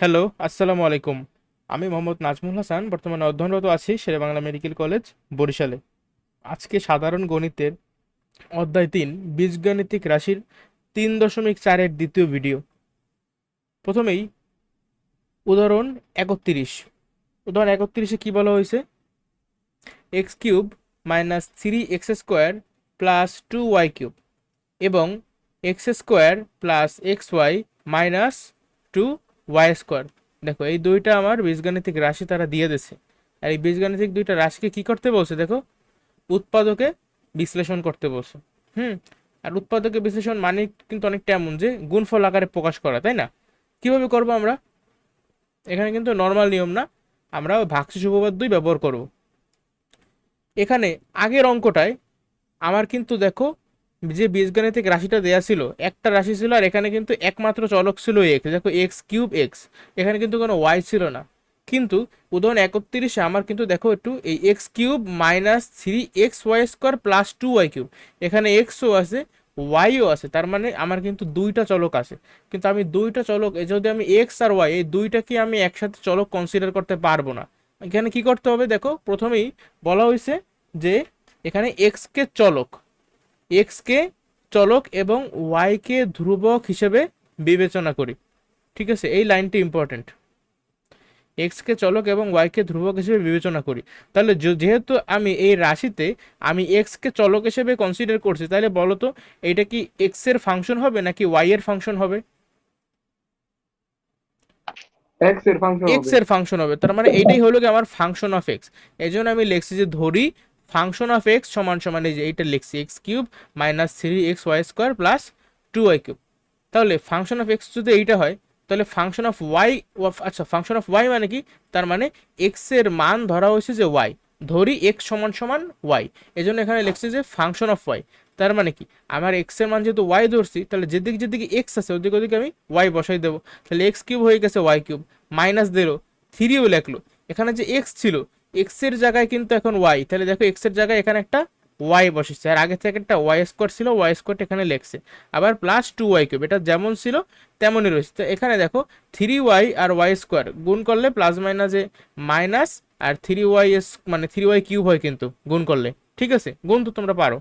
Hello, আসসালামু আলাইকুম। আমি মোহাম্মদ নাজমুল হাসান, বর্তমানে অধ্যয়নরত আছি শেরেবাংলা মেডিকেল কলেজ, বরিশালে। আজকে সাধারণ গণিতের অধ্যায় 3, বীজগাণিতিক রাশির 3.4-এর দ্বিতীয় ভিডিও। প্রথমেই উদাহরণ 31। উদাহরণ 31-এ কি বলা হয়েছে? X cube minus 3x² plus 2y³ এবং x square plus XY minus 2y²। দেখো, এই দুইটা আমার বীজগাণিতিক রাশি তারা দিয়ে দিচ্ছে। আর এই বীজগাণিতিক দুইটা রাশিকে কি করতে বলছে? দেখো, উৎপাদকে বিশ্লেষণ করতে বলছে। হুম। আর উৎপাদকে বিশ্লেষণ মানে কিন্তু অনেকটা এমন যে গুণফল আকারে প্রকাশ করা, তাই না? কিভাবে করব আমরা? এখানে কিন্তু নর্মাল নিয়ম না, আমরা ভাগশেষ উপপাদ্যই ব্যবহার করব। এখানে আগের অঙ্কটায় আমার কিন্তু দেখো, যে বীজগাণিতিক রাশিটা দেয়া ছিল, একটা রাশি ছিল, আর এখানে কিন্তু একমাত্র চলক ছিল এক্স। দেখো, x³ এখানে কিন্তু কোনো ওয়াই ছিল না। কিন্তু উদাহরণ 31-এ আমার কিন্তু দেখো একটু এই x³ minus 3xy² plus 2y³ এখানে এক্সও আছে, ওয়াইও আছে, তার মানে আমার কিন্তু দুইটা চলক আছে। কিন্তু আমি দুইটা চলক যদি আমি এক্স আর ওয়াই এই দুইটাকে আমি একসাথে চলক কনসিডার করতে পারবো না। এখানে কি করতে হবে? দেখো, প্রথমেই বলা হয়েছে যে এখানে এক্স কে চলক এবং ওয়াই কে ধ্রুবক হিসেবে বিবেচনা করি। ঠিক আছে, এই লাইনটি ইম্পর্টেন্ট। এক্স কে চলক এবং ওয়াই কে ধ্রুবক হিসেবে বিবেচনা করি। তাহলে যেহেতু আমি এই রাশিতে আমি এক্স কে চলক হিসেবে কনসিডার করছি, তাহলে বলো তো এইটা কি এক্স এর ফাংশন হবে নাকি ওয়াই এর ফাংশন হবে? এক্স এর ফাংশন এক্স হবে। এর ফাংশন হবে। তার মানে এইটাই হলো কি আমার ফাংশন অফ এক্স। এই জন্য আমি লিখছি যে ধরি ফাংশন অফ এক্স সমান সমান এই যে এইটা লিখছি x³ minus 3xy² plus 2y³। তাহলে ফাংশন অফ এক্স যদি এইটা হয়, তাহলে ফাংশন অফ ওয়াই, আচ্ছা, ফাংশন অফ ওয়াই মানে কি? তার মানে এক্স এর মান ধরা হয়েছে যে ওয়াই, ধরি এক্স সমান সমান ওয়াই। এই জন্য এখানে লিখছি যে ফাংশন অফ ওয়াই। তার মানে কি, আমার এক্স এর মান যেহেতু ওয়াই ধরছি, তাহলে যেদিকে যেদিকে এক্স আছে ওদিকে ওদিকে আমি ওয়াই বসাই দেবো। তাহলে x³ হয়ে গেছে y³ মাইনাস 3ও লেখলো। এখানে যে এক্স ছিল, এক্স এর জায়গায় কিন্তু এখন ওয়াই, তাহলে দেখো এক্স এর জায়গায় এখানে একটা ওয়াই বসেছে, আর আগে থেকে একটা ওয়াই² ছিল, ওয়াই² এখানে লেখছে। আবার প্লাস 2y³ এটা যেমন ছিল তেমনই রয়েছে। তো এখানে দেখো 3y আর y² গুণ করলে প্লাস মাইনাসে মাইনাস, আর 3y মানে 3y³ হয় কিন্তু গুণ করলে। ঠিক আছে, গুণ তো তোমরা পারো।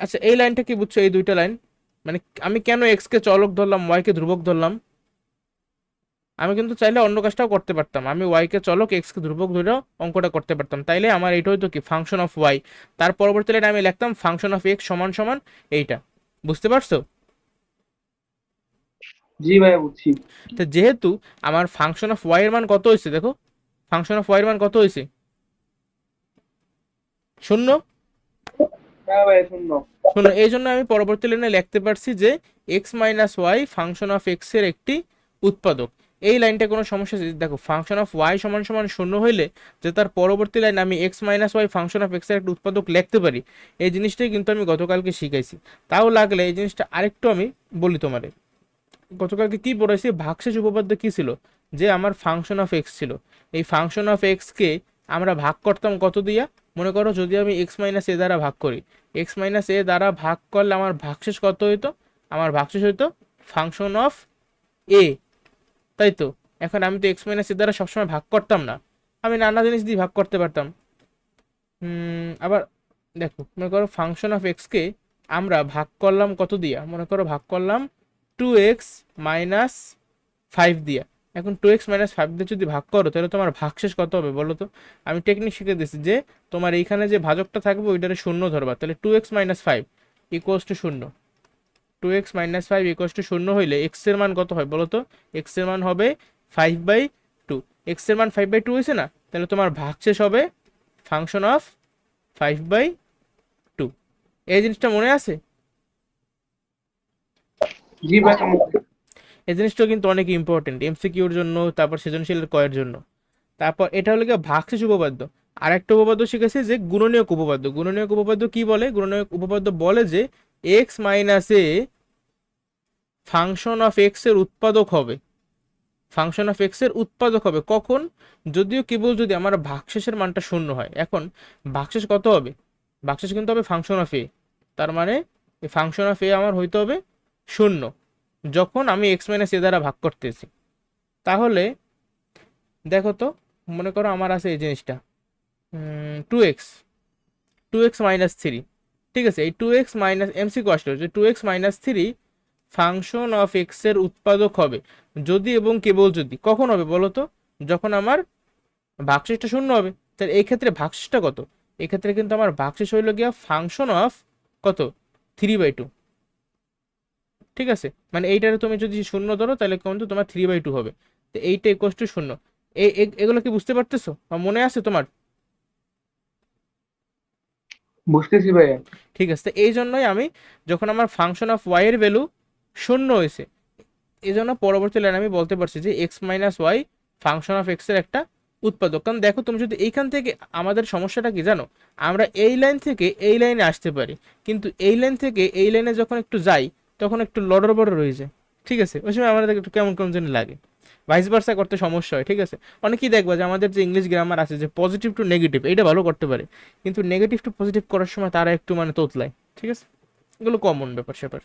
আচ্ছা, এই লাইনটা কি বুঝছো? এই দুইটা লাইন মানে আমি কেন এক্স কে চলক ধরলাম, ওয়াই কে ধ্রুবক ধরলাম? আমি কিন্তু চাইলে অন্য কাজটাও করতে পারতাম, আমি ওয়াই কে চলক এক্স কে ধ্রুবক ধরেও অঙ্কটা করতে পারতাম। তাইলে আমার এইটা হইতো কি ফাংশন অফ ওয়াই। তার পরবর্তী লাইনে আমি লিখতাম ফাংশন অফ এক্স সমান সমান এইটা। বুঝতে পারছো? জি ভাইয়া, বুঝছি। তো যেহেতু আমার ফাংশন অফ ওয়াই এর মান কত হয়েছে, দেখো ফাংশন অফ ওয়াই এর মান কত হয়েছে? 0। হ্যাঁ ভাইয়া, শূন্য। 0, এই জন্য আমি পরবর্তী লাইনে লিখতে পারছি যে x minus y function of x এর একটি উৎপাদক। এই লাইনটা কোনো সমস্যা আছে? দেখো, ফাংশন অফ ওয়াই সমান সমান 0 হইলে যে তার পরবর্তী লাইন আমি x minus y function of x এর একটা উৎপাদক লিখতে পারি। এই জিনিসটাই কিন্তু আমি গতকালকে শিখাইছি। তাও লাগলে এই জিনিসটা আরেকটু আমি বলি তোমারে। গতকালকে কি পড়াইছি? ভাগশেষ উপপাদ্য কি ছিল? যে আমার ফাংশন অফ এক্স ছিল, এই ফাংশন অফ এক্স কে আমরা ভাগ করতাম কত দিয়া? মনে করো যদি আমি এক্স মাইনাস এ দ্বারা ভাগ করি, এক্স মাইনাস এ দ্বারা ভাগ করলে আমার ভাগশেষ কত হইতো? আমার ভাগশেষ হইতো ফাংশন অফ এ, তাই তো? এখন আমি তো এক্স মাইনাস এ দ্বারা সবসময় ভাগ করতাম না, আমি নানা জিনিস দিয়ে ভাগ করতে পারতাম। আবার দেখো, মনে করো ফাংশন অফ এক্স কে আমরা ভাগ করলাম কত দিয়া? মনে করো ভাগ করলাম 2x-5 দিয়া। এখন 2x-5 দিয়ে যদি ভাগ করো, তাহলে তোমার ভাগশেষ কত হবে বলো তো? আমি টেকনিক শিখে দিচ্ছি যে তোমার এইখানে যে ভাজকটা থাকবে ওইটারে শূন্য ধরবা, তাহলে 2x-5 ইকুয়ালস টু শূন্য। 2x-5 ইকুয়ালস টু শূন্য হইলে এক্স এর মান কত হয় বলো তো? এক্স এর মান হবে 5/2। এক্স এর মান 5/2 হয়েছে না? তাহলে তোমার ভাগশেষ হবে ফাংশন অফ 5/2। এই জিনিসটা মনে আছে? জি ভাইয়া, এই জিনিসটা কিন্তু অনেক ইম্পর্টেন্ট এমসিকিউর জন্য, তারপর সৃজনশীলের কয়ের জন্য। তারপর এটা হলো গিয়ে ভাগশেষ উপপাদ্য। আর একটা উপপাদ্য শিখেছি যে গুণনীয়ক উপপাদ্য। গুণনীয়ক উপপাদ্য কি বলে? গুণনীয়ক উপপাদ্য বলে যে x minus A function of x এর উৎপাদক হবে। ফাংশন অফ এক্স এর উৎপাদক হবে কখন? যদিও কেবল যদি আমার ভাগশেষের মানটা শূন্য হয়। এখন ভাগশেষ কত হবে? ভাগশেষ কিন্তু হবে ফাংশন অফ এ। তার মানে এই ফাংশন অফ এ আমার হইতে হবে শূন্য, যখন আমি এক্স মাইনাস এ দ্বারা ভাগ করতেছি। তাহলে দেখো তো, মনে করো আমার আছে এই জিনিসটা 2x, 2x মাইনাস থ্রি। ঠিক আছে, এই 2x মাইনাস এমসিকিউ আসলে যে 2x minus three function of x এর উৎপাদক হবে যদি এবং কেবল যদি, কখন হবে বলো তো? যখন আমার ভাগশেষটা শূন্য হবে। তাহলে এই ক্ষেত্রে ভাগশেষটা কত? এই ক্ষেত্রে কিন্তু আমার ভাগশেষ হইল গিয়া ফাংশন অফ কত, 3/2। ঠিক আছে, মানে এইটারে তুমি যদি শূন্য ধরো তাহলে কিন্তু তোমার 3/2 হবে। তো এইটা ইকুয়াল টু শূন্য। এগুলো কি বুঝতে পারতেছো বা মনে আছে তোমার? বুঝতেছি ভাইয়া। ঠিক আছে, তো এই জন্যই আমি যখন আমার ফাংশন অফ ওয়াই এর ভ্যালু শূন্য হয়েছে, এই জন্য পরবর্তী লাইন আমি বলতে পারছি যে x minus y function of x এর একটা উৎপাদক। কারণ দেখো, তুমি যদি এইখান থেকে, আমাদের সমস্যাটা কি জানো, আমরা এই লাইন থেকে এই লাইনে আসতে পারি, কিন্তু এই লাইন থেকে এই লাইনে যখন একটু যাই তখন একটু লড়র বড় রয়ে যায়। ঠিক আছে, ওই সময় আমাদের একটু কেমন কেমন যেন লাগে, ভাইস ভার্সা করতে সমস্যা হয়। ঠিক আছে, অনেকেই দেখবা যে আমাদের যে ইংলিশ গ্রামার আছে যে পজিটিভ টু নেগেটিভ, এটা ভালো করতে পারে, কিন্তু নেগেটিভ টু পজিটিভ করার সময় তারা একটু মানে তোতলায়। ঠিক আছে, এগুলো কমন ব্যাপার স্যাপার।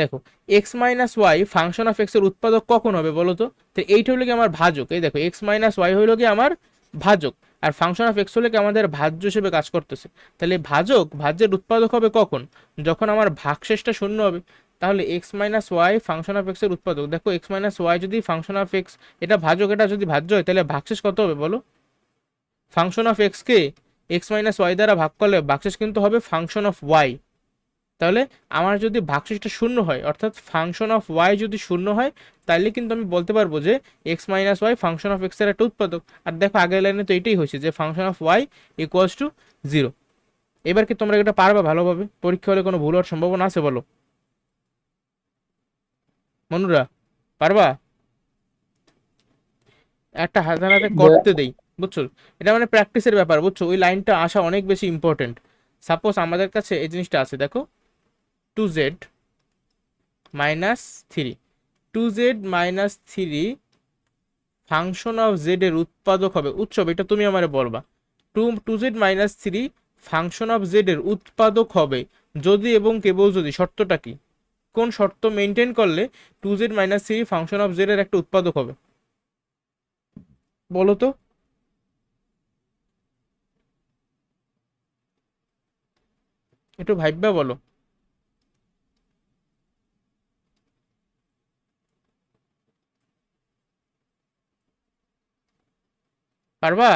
দেখো, x minus y function of x এর উৎপাদক কখন হবে বলো তো? তো এইটা হলো কি আমার ভাজক। এই দেখো, এক্স মাইনাস ওয়াই হলো কি আমার ভাজক, আর ফাংশন অফ এক্স হলো কি আমাদের ভাজ্য হিসেবে কাজ করতেছে। তাহলে ভাজ্যের উৎপাদক হবে কখন? যখন আমার ভাগশেষটা শূন্য হবে। তাহলে x minus y function of x এর উৎপাদক, দেখো এক্স মাইনাস ওয়াই যদি ফাংশন অফ এক্স, এটা ভাজক, এটা যদি ভাজ্য হয় তাহলে ভাগশেষ কত হবে বলো? ফাংশন অফ এক্স কে এক্স মাইনাস ওয়াই দ্বারা ভাগ করলে ভাগশেষ কিন্তু হবে ফাংশন অফ ওয়াই। তাহলে আমার যদি ভাগশেষটা শূন্য হয়, অর্থাৎ ফাংশন অফ ওয়াই যদি শূন্য হয়, তাহলে কিন্তু আমি বলতে পারবো যে x minus y function of x এর একটা উৎপাদক। আর দেখো, আগের লাইনে তো এটাই হয়েছে যে function of y equals to 0। এবার কি তোমরা এটা পারবা ভালোভাবে? পরীক্ষা হলে কোনো ভুল হওয়ার সম্ভাবনা আছে বলো মনুরা, পারবা? একটা হাতে হাতে করতে দেই, বুঝছো? এটা মানে প্র্যাকটিসের ব্যাপার, বুঝছো? ওই লাইনটা আসা অনেক বেশি ইম্পর্টেন্ট। সাপোজ আমাদের কাছে এই জিনিসটা আছে, দেখো 2z minus three, 2z-3 function of Z এর উৎপাদক হবে উৎসব, এটা তুমি আমারে বলবা। 2z-3 ফাংশন অফ জেড এর উৎপাদক হবে যদি এবং কেবল যদি, শর্তটা কি? কোন শর্ত মেনটেন করলে 2z-3 ফাংশন অফ জেড এর একটা উৎপাদক হবে বলো তো? একটু ভাইবা বলো। পারবা?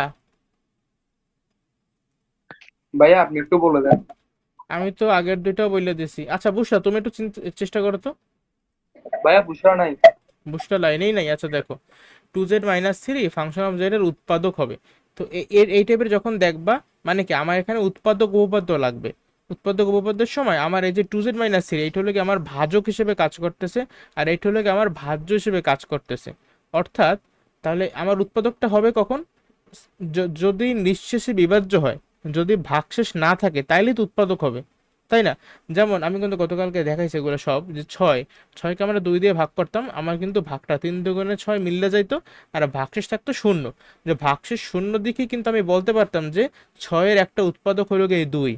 ভাইয়া আপনি একটু বলে দেন। আমি তো আগের দুইটাও বলে দিছি। আচ্ছা বুঝলা, তুমি একটু চেষ্টা করো তো। ভাইয়া বুঝরা নাই। বুঝটা লাইনেই নাই। আচ্ছা দেখো, 2z-3 ফাংশন অফ জেড এর উৎপাদক হবে। তো এই টাইপের যখন দেখবা, মানে কি আমার এখানে উৎপাদক উপপাদ্য লাগবে। উৎপাদক উপপাদ্যের সময় আমার এই যে 2z-3 এইটা হলো কি আমার ভাজক হিসেবে কাজ করতেছে, আর এইটা হলো কি আমার ভাজ্য হিসেবে কাজ করতেছে। অর্থাৎ তাহলে আমার উৎপাদকটা হবে কখন? যদি নিঃশেষে বিভাজ্য হয়, যদি ভাগশেষ না থাকে তাইলে তো উৎপাদক হবে, তাই না? যেমন আমি কিন্তু গতকালকে দেখাইছি এগুলো সব, যে ছয়কে আমরা 2 দিয়ে ভাগ করতাম, আমার কিন্তু ভাগটা 3 × 6 মিললে যাইতো, আর ভাগশেষ থাকতো শূন্য। যে ভাগশেষ শূন্য দিকে কিন্তু আমি বলতে পারতাম যে 6-এর একটা উৎপাদক হলো গিয়ে 2।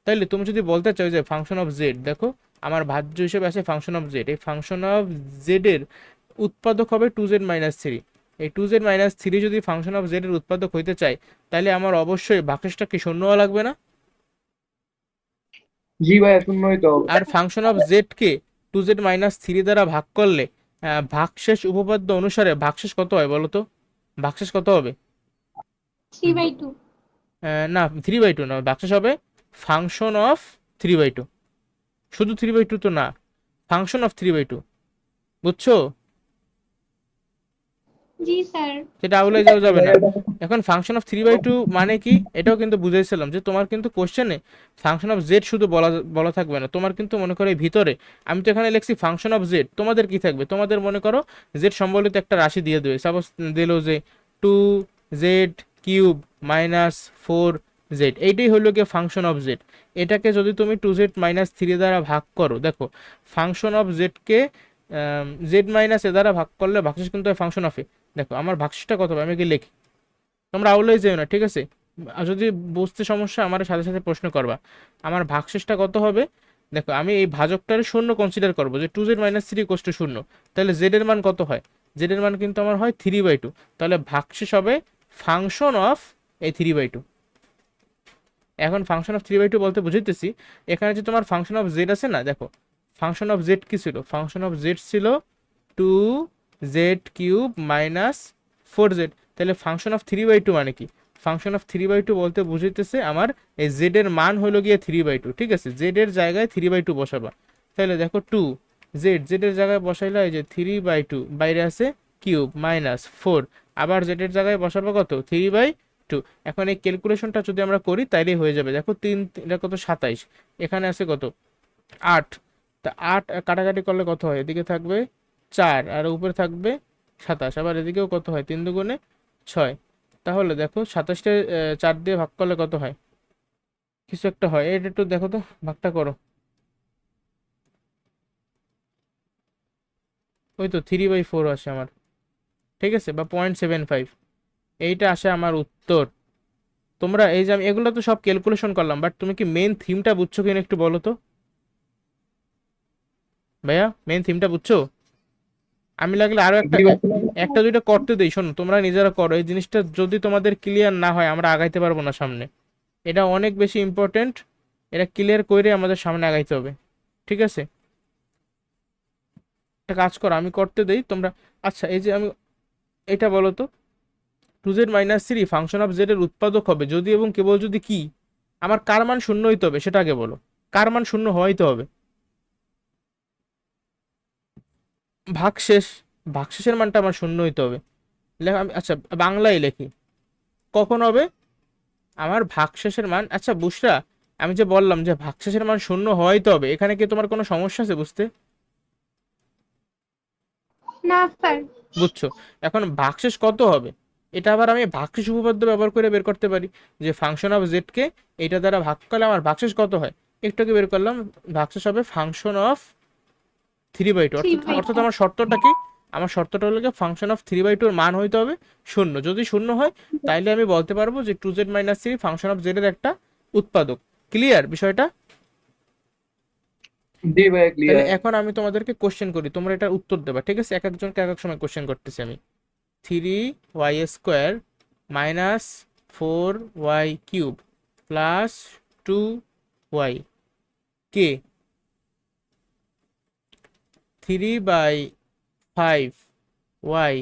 তাইলে তুমি যদি বলতে চাও যে ফাংশন অফ জেড, দেখো আমার ভাজ্য হিসেবে আছে ফাংশন অফ জেড, এই ফাংশন অফ জেড এর উৎপাদক হবে 2z-3। এই 2z-3 যদি ফাংশন অফ জেড এর উৎপাদক হইতে চাই, তাহলে আমার অবশ্যই ভাগশেষটা কি শূন্য হওয়া লাগবে না? জি ভাইয়া, শূন্যই তো হবে। আর ফাংশন অফ জেড কে 2z-3 দ্বারা ভাগ করলে ভাগশেষ উপপাদ্য অনুসারে ভাগশেষ কত হয় বলো তো? ভাগশেষ কত হবে? 3/2। না, 3/2 না, ভাগশেষ হবে ফাংশন অফ 3/2। শুধু 3/2 তো না, ফাংশন অফ 3/2, বুঝছো? জি স্যার। সেটা আউলে যাওয়া যাবে না। এখন ফাংশন অফ 3/2 মানে কি, এটাও কিন্তু বুঝাইছিলাম যে তোমার কিন্তু কোশ্চেনে ফাংশন অফ জেড শুধু বলা বলা থাকবে না, তোমার কিন্তু মনে করো এই ভিতরে, আমি তো এখানে লিখছি ফাংশন অফ জেড, তোমাদের কি থাকবে? তোমাদের মনে করো জেড সম্বলিত একটা রাশি দিয়ে দেবে, সাপোজ দিল যে 2z³ - 4z, এইটাই হলো গিয়ে ফাংশন অফ জেড। এটাকে যদি তুমি 2z-3 দ্বারা ভাগ করো, দেখো ফাংশন অফ জেডকে z-এ দ্বারা ভাগ করলে ভাগশেষ কিন্তু ফাংশন অফ এ। দেখো আমার ভাগশেষটা কত হবে, আমি কি লিখি, তোমরা আউলেই যেও না, ঠিক আছে? আর যদি বুঝতে সমস্যা আমার সাথে সাথে প্রশ্ন করবা। আমার ভাগশেষটা কত হবে? দেখো আমি এই ভাজকটারে শূন্য কনসিডার করবো, যে 2z-3 = 0, তাহলে জেড এর মান কত হয়? জেড এর মান কিন্তু আমার হয় 3/2, তাহলে ভাগশেষ হবে ফাংশন অফ এই 3/2। এখন ফাংশন অফ 3/2 বলতে বুঝাইতেছি, এখানে যে তোমার ফাংশন অফ জেড আছে না, দেখো ফাংশন অফ জেড কি ছিল, ফাংশন অফ জেড ছিল 2z³ মাইনাস 4z। তাহলে ফাংশন অফ 3/2 মানে কি, ফাংশন অফ 3/2 বলতে বুঝাইতেছে আমার এই জেড এর মান হলো গিয়ে 3/2, ঠিক আছে, জেড এর জায়গায় 3/2 বসাবা। তাহলে দেখো 2 জেড এর জায়গায় বসাইলে এই যে 3/2 বাইরে আছে কিউব মাইনাস 4, আবার জেড এর জায়গায় বসাবো কত 3/2। এখন এই ক্যালকুলেশনটা যদি আমরা করি তাইলেই হয়ে যাবে। দেখো 3 এটা কত 27, এখানে আছে কত 8, তা 8 কাটাকাটি করলে কত হয়, এদিকে থাকবে 4 আর উপরে থাকবে 27, আবার এদিকেও কত হয় 3 দুগুণে 6। তাহলে দেখো 27টা 4 দিয়ে ভাগ করলে কত হয়, কিছু একটা হয়, এটা একটু দেখো তো ভাগটা করো। ওই তো 3/4 আসে আমার, ঠিক আছে, বা 0.75, এইটা আসে আমার উত্তর। তোমরা এই যে আমি এগুলো তো সব ক্যালকুলেশন করলাম, বাট তুমি কি মেন থিমটা বুঝছো কিনা একটু বলো তো ভাইয়া, মেন থিমটা বুঝছো? আমি লাগলে আরো একটা একটা দুইটা করতে দেই, শোনো তোমরা নিজেরা করো, এই জিনিসটা যদি তোমাদের ক্লিয়ার না হয় আমরা আগাইতে পারবো না সামনে। এটা অনেক বেশি ইম্পর্টেন্ট, এটা ক্লিয়ার করে আমাদের সামনে আগাইতে হবে, ঠিক আছে? একটা কাজ করো, আমি করতে দেই তোমরা। আচ্ছা এই যে আমি এটা বলো তো, 2z-3 ফাংশন অফ জেড এর উৎপাদক হবে যদি এবং কেবল যদি কি, আমার কার মান শূন্য হইতে হবে সেটা আগে বলো, কার মান শূন্য হইতে হবে? ভাগশেষ, ভাগশেষের মানটা আমার শূন্য হইতে হবে। আমি আচ্ছা বাংলায় লিখি, কখন হবে আমার ভাগশেষের মান, আচ্ছা বুসরা আমি যে বললাম যে ভাগশেষের মান শূন্য হইতে হবে, এখানে কি তোমার কোনো সমস্যা আছে বুঝতে? না স্যার। বুঝছো? এখন ভাগশেষ কত হবে, এটা আবার আমি ভাগশেষ উপপাদ্য ব্যবহার করে বের করতে পারি, যে ফাংশন অফ জেড কে এটা দ্বারা ভাগ করলে আমার ভাগশেষ কত হয়, একটুকে বের করলাম, ভাগশেষ হবে ফাংশন অফ 3/2। অর্থাৎ 3/2 অর্থাৎ আমার শর্তটা কি, আমার শর্তটা হলো ফাংশন অফ 3/2 এর মান হইতে হবে শূন্য, যদি শূন্য হয় তাইলে আমি বলতে পারবো যে 2z-3 ফাংশন অফ জেড এর একটা উৎপাদক। ক্লিয়ার বিষয়টা? জি ভাইয়া তাহলে ক্লিয়ার। এখন আমি তোমাদেরকে কোশ্চেন করি, তোমরা এটার উত্তর দেবা, ঠিক আছে? এক একজনকে এক এক সময় কোশ্চেন করতেছি আমি। 3y² minus 4y³ plus 2y কে 3/5y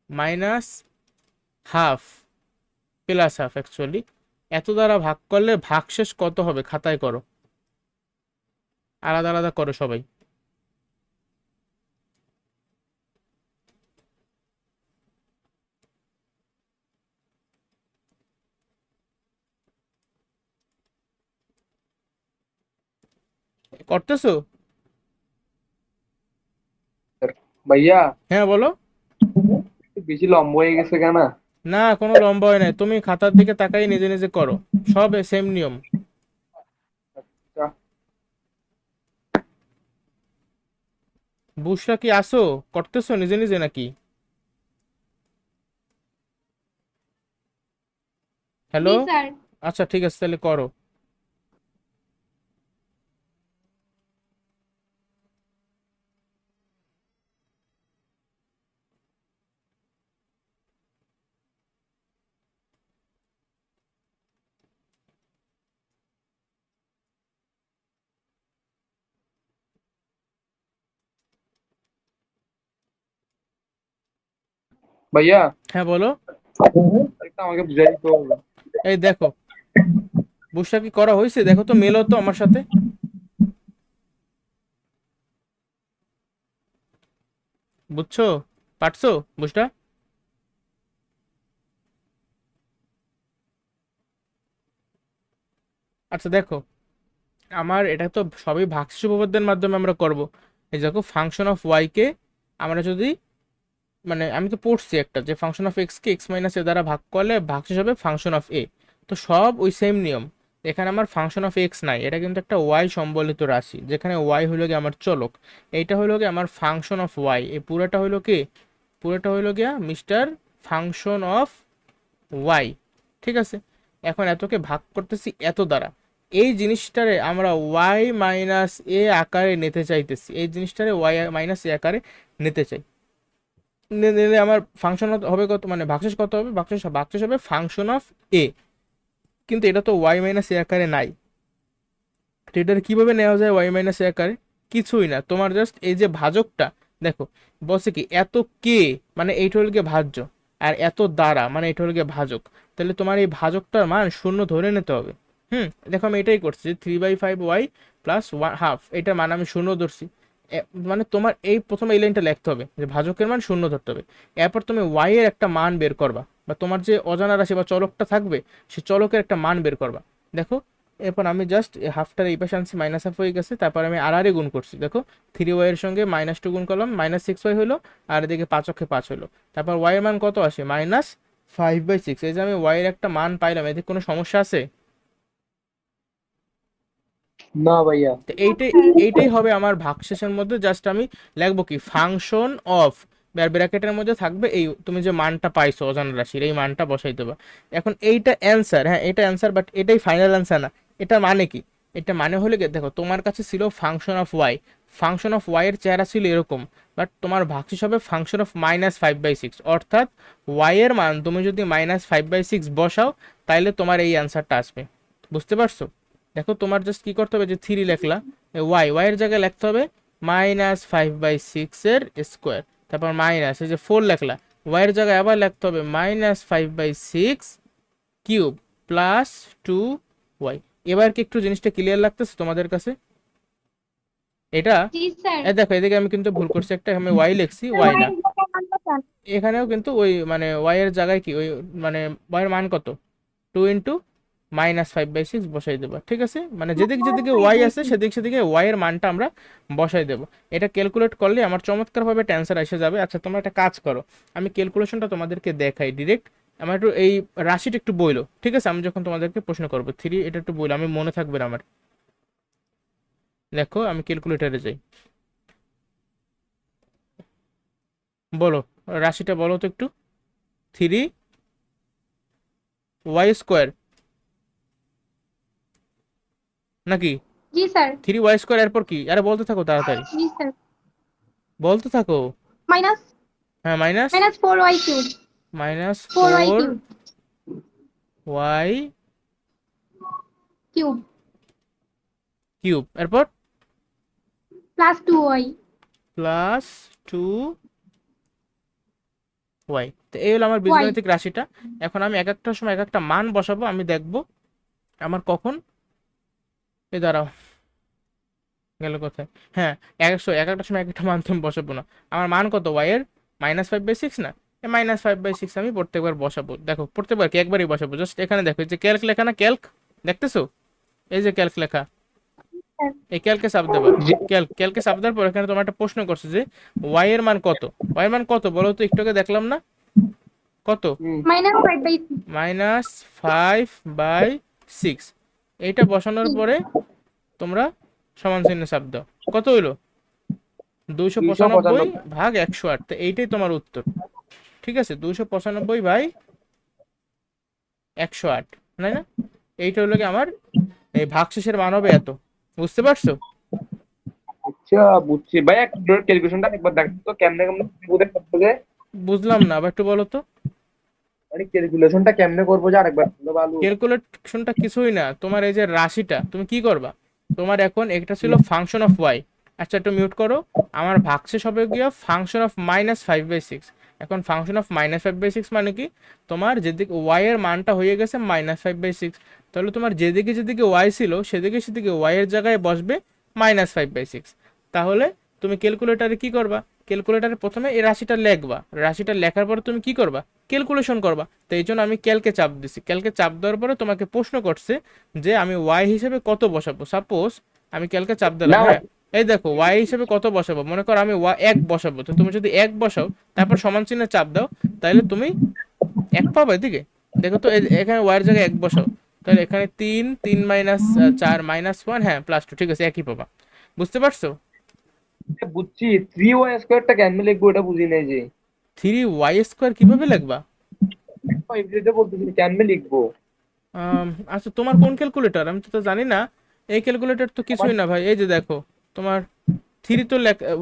minus half plus half, actually এত দ্বারা ভাগ করলে ভাগশেষ কত হবে খাতায় করো, আলাদা আলাদা করো সবাই। করতেছো? ভাইয়া হ্যাঁ বলো। একটু বেশি লম্বা হয়ে গেছে কেন? না কোনো লম্বা হয় নাই, তুমি খাতার দিকে তাকাই নিজে নিজে করো, সব সেম নিয়ম। আচ্ছা, বুসরা কি আসো, করতেছো নিজে নিজে নাকি? হ্যালো, জি স্যার। আচ্ছা ঠিক আছে তাহলে করো। ভাইয়া হ্যাঁ বলো। একটু আমাকে বুঝাই দিতে হবে। এই দেখো, বুসরা কি করা হয়েছে দেখো তো, মেলো তো আমার সাথে, বুঝছো, পারছো বুসরা? আচ্ছা দেখো, আমার এটা তো সবই ভাগশেষ উপপাদ্যের মাধ্যমে আমরা করব। এই দেখো ফাংশন অফ ওয়াই কে আমরা যদি, মানে আমি তো পড়ছি একটা যে function of x K x-a দ্বারা ভাগ করলে ভাগশেষ হবে ফাংশন অফ এ, তো সব ওই সেম নিয়ম। এখানে আমার ফাংশন অফ এক্স নাই, এটা কিন্তু একটা ওয়াই সম্বলিত রাশি, যেখানে ওয়াই হলো গিয়ে আমার চলক, এইটা হলো গিয়ে আমার ফাংশন অফ ওয়াই, এই পুরোটা হলো কি, পুরোটা হলো গিয়া মিস্টার ফাংশন অফ ওয়াই, ঠিক আছে? এখন এতকে ভাগ করতেছি এত দ্বারা, এই জিনিসটারে আমরা ওয়াই মাইনাস এ আকারে নিতে চাইতেছি, এই জিনিসটারে ওয়াই মাইনাস এ আকারে নিতে চাই। নিলে আমার ফাংশন হবে কত, মানে ভাগশেষ কত হবে, ভাগশেষ হবে ফাংশন অফ এ, কিন্তু এটা তো ওয়াই মাইনাস এ আকারে নাই। তো এটার কিভাবে নেওয়া যায় ওয়াই মাইনাস এ আকারে? কিছুই না, তোমার জাস্ট এই যে ভাজকটা দেখো, বলছে কি এত কে মানে এইটা হল গিয়ে ভাজ্য, আর এত দ্বারা মানে এটা হল গিয়ে ভাজক, তাহলে তোমার এই ভাজকটার মান শূন্য ধরে নিতে হবে। দেখো আমি এটাই করছি, 3/5y প্লাস 1/2, এটার মান আমি শূন্য ধরছি। মানে তোমার এই প্রথমে এই লাইনটা লিখতে হবে যে ভাজকের মান শূন্য ধরতে হবে, এরপর তুমি y এর একটা মান বের করবা, বা তোমার যে অজানা রাশি বা চলকটা থাকবে সেই চলকের একটা মান বের করবা। দেখো এরপর আমি জাস্ট হাফটার এই পাশে আনছি, মাইনাস হাফ হয়ে গেছে, তারপর আমি আর গুণ করছি, দেখো 3y এর সঙ্গে -2 গুণ করলাম, -6y হলো, আর এদিকে 5 হলো, তারপর y এর মান কত আসে -5/6। এই যে আমি y এর একটা মান পাইলাম, এতে কোনো সমস্যা আছে? না ভাইয়া। তো এইটাই এইটাই হবে আমার ভাগশেষের মধ্যে, জাস্ট আমি লিখবো কি ফাংশন অফ, ব্র্যাকেটের মধ্যে থাকবে এই তুমি যে মানটা পাইছো অজানা রাশির, এই মানটা বসাই দেবা। এখন এইটা অ্যান্সার, হ্যাঁ এটা অ্যান্সার, বাট এটাই ফাইনাল অ্যান্সার না। এটা মানে কি? এটা মানে হলে কি, দেখো তোমার কাছে ছিল function of y, function of y এর চেহারা ছিল এরকম, বাট তোমার ভাগশেষ হবে ফাংশন অফ -5/6, অর্থাৎ ওয়াই এর মান তুমি যদি -5/6 বসাও তাইলে তোমার এই অ্যান্সারটা আসবে। বুঝতে পারছো? দেখো তোমার জাস্ট কি করতে হবে, যে 3 লেখলা, ওয়াই এর জায়গায় লিখতে হবে -5/6 এর স্কোয়ার, তারপর মাইনাস এই যে 4 লেখলা, ওয়াই এর জায়গায় আবার লিখতে হবে -5/6 কিউব প্লাস 2y। এবার কি একটু জিনিসটা ক্লিয়ার লাগতেছে তোমাদের কাছে? এটা জি স্যার। দেখো এদিকে আমি কিন্তু ভুল করছি একটা, আমি ওয়াই লিখছি, ওয়াই না, এখানেও কিন্তু ওই মানে ওয়াই এর জায়গায় কি ওই মানে ওয়াই এর মান কত, 2 × -5/6 বসাই দেবো, ঠিক আছে? মানে যেদিকে যেদিকে ওয়াই আছে সেদিকে সেদিকে ওয়াই এর মানটা আমরা বসাই দেবো। এটা ক্যালকুলেট করলে আমার চমৎকারভাবে অ্যান্সার এসে যাবে। আচ্ছা তোমরা একটা কাজ করো, আমি ক্যালকুলেশনটা তোমাদেরকে দেখাই ডিরেক্ট, আমার একটু এই রাশিটা একটু বইলো, ঠিক আছে? আমি যখন তোমাদেরকে প্রশ্ন করবো 3, এটা একটু বইলো, আমি মনে থাকবে না আমার। দেখো আমি ক্যালকুলেটারে যাই, বলো রাশিটা বলো তো একটু। 3y² নাকি জি স্যার। 3y² এরপর কি, আরে বলতে থাকো তাড়াতাড়ি, জি স্যার। বলতে থাকো। মাইনাস হ্যাঁ minus -4y cube. Minus 4y four cube y cube cube, এরপর প্লাস 2y। Plus 2y। তো এই হলো আমার ওয়াই। বীজগণিতিক রাশিটা। এখন আমি এক একটা সময় এক একটা মান বসাবো, আমি দেখব আমার কখন, এই দাঁড়াও গেল কোথায়, হ্যাঁ 100 এক একটা সময় এক একটা মান তুমি বসাবো না, আমার মান কত ওয়াই এর -5/6 না, এই -5/6 আমি প্রত্যেকবার বসাবো, দেখো প্রত্যেকবার কি একবারই বসাবো, জাস্ট এখানে দেখো এই যে ক্যালক লেখা না, ক্যালক দেখতেছো, এই যে ক্যালক লেখা, স্যার। এই ক্যালকে চাপ দেবা, জি। ক্যালকে চাপ দেওয়ার পর এখানে তোমার একটা প্রশ্ন করছে যে ওয়াই এর মান কত, ওয়াই এর মান কত বলো তো, একটু আগে দেখলাম না কত, -5/6। -5/6, এইটা বসানোর পরে তোমরা সমান চিহ্ন চাপ দাও, কত হইলো 295 295। ভাগ 108, তো এইটাই তোমার উত্তর, ঠিক আছে? 295/108, তাই না? এইটা হলো কি আমার এই ভাগশেষের মান হবে এত। বুঝতে পারছো? আচ্ছা বুঝছি ভাইয়া, ক্যালকুলেশনটা একবার দেখো তো কেমনে কেমনে বুঝে করতে যে, বুঝলাম না, আবার একটু বলো তো। মানে ক্যালকুলেশনটা কেমনে করবো যে আরেকবার বলো ভালো। ক্যালকুলেশনটা কিছুই না, তোমার এই যে রাশিটা তুমি কি করবা, তোমার এখন একটা ছিল ফাংশন অফ ওয়াই, আচ্ছা একটু মিউট করো, আমার ভাগশেষ হবে গিয়া ফাংশন অফ -5/6। এখন ফাংশন অফ -5/6 মানে কি, তোমার যেদিকে ওয়াই এর মানটা হয়ে গেছে -5/6, তাহলে তোমার যেদিকে যেদিকে ওয়াই ছিল সেদিকে সেদিকে ওয়াই এর জায়গায় বসবে -5/6। তাহলে তুমি ক্যালকুলেটারে কি করবা, ক্যালকুলেটারে প্রথমে এই রাশিটা লিখবা, রাশিটা লেখার পরে তুমি কি করবা, ক্যালকুলেশন করবা। তো এই জন্য আমি ক্যালকে চাপ দিছি, ক্যালকে চাপ দেওয়ার পরে তোমাকে প্রশ্ন করছে যে আমি ওয়াই হিসেবে কত বসাবো, সাপোজ আমি ক্যালকে চাপ দিলাম, না হ্যাঁ এই দেখো ওয়াই হিসেবে কত বসাবো, মনে করো আমি এক বসাবো, তো তুমি যদি এক বসাও তারপর সমান চিহ্নে চাপ দাও, তাহলে তুমি এক পাবে এদিকে, দেখো তো এখানে ওয়াই এর জায়গায় এক বসাও, তাহলে এখানে 3 3 -4 -1, হ্যাঁ +2, ঠিক আছে একই পাবা। বুঝতে পারছো? বুঝছি, 3y² কেমনে লিখবো এটা বুঝি নাই যে। 3y² কিভাবে লিখবা? এমনিতে বলতেছি কেমনে লিখবো। আচ্ছা তোমার কোন ক্যালকুলেটর, আমি তো জানি না, এই ক্যালকুলেটর তো আমার কিছুই না ভাই, এই যে দেখো তোমার থ্রি তো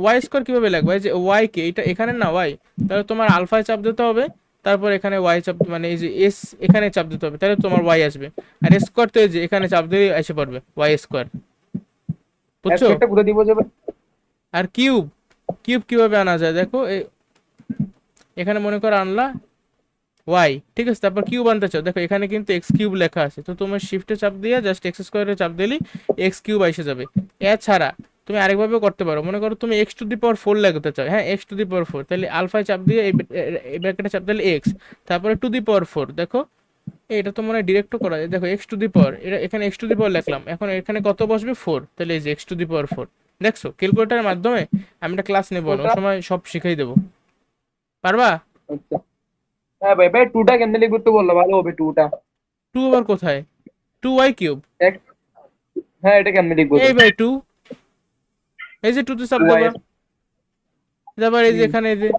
ওয়াই স্কোয়ার কিভাবে লিখবে? এই যে ওয়াই কে, এটা এখানে না ওয়াই, তাহলে তোমার আলফায় চাপ দিতে হবে, তারপর এখানে ওয়াই চাপ, মানে এই যে এস এখানে চাপ দিতে হবে, তাহলে তোমার ওয়াই আসবে। আর স্কোয়ার তো এই যে এখানে চাপ দিলে এসে পড়বে ওয়াই স্কোয়ার। বুঝছো? অ্যাসপেক্টটা কোথায় দিব যাবে? আর কিউব, কিউব কিভাবে আনা যায় দেখো, এখানে মনে করো আনলা ওয়াই, ঠিক আছে, তারপর কিউব আনতে চাও, দেখো এখানে কিন্তু এক্স কিউব লেখা আছে, তো তোমার শিফটে চাপ দিয়ে জাস্ট এক্স স্কোয়ারে চাপ দিলেই এক্স কিউব এসে যাবে। এছাড়া তুমি আরেকভাবেও করতে পারো, মনে করো তুমি x to the power four লাগাতে চাও, হ্যাঁ x to the power four, তাহলে আলফায় চাপ দিয়ে এই ব্র্যাকেটে চাপ দিলে এক্স, তারপরে টু দি পাওয়ার ফোর, দেখো এটা তো মনে হয় ডিরেক্টও করা যায়, দেখো এক্স টু দি পাওয়ার, এটা এখানে এক্স টু দি পাওয়ার লিখলাম, এখন এখানে কত বসবে ফোর, তাহলে এই যে x to the power four. দেখছো ক্যালকুলেটারের মাধ্যমে, আমি একটা ক্লাস নেবো না, ওই ওটা সময় সব শিখাই দেবো। পারবা? আচ্ছা। হ্যাঁ ভাই ভাই, টুটা কেমনে লিখবো তো বললো ভালো হবে টুটা। টু আবার কোথায়? Two y cube. এক- হ্যাঁ, এটা কেমনে লিখবো তো? এই ভাই টু, এই যে টু তে চাপ টু আই দেবা, এস। তারপর এই যে এখানে এই যে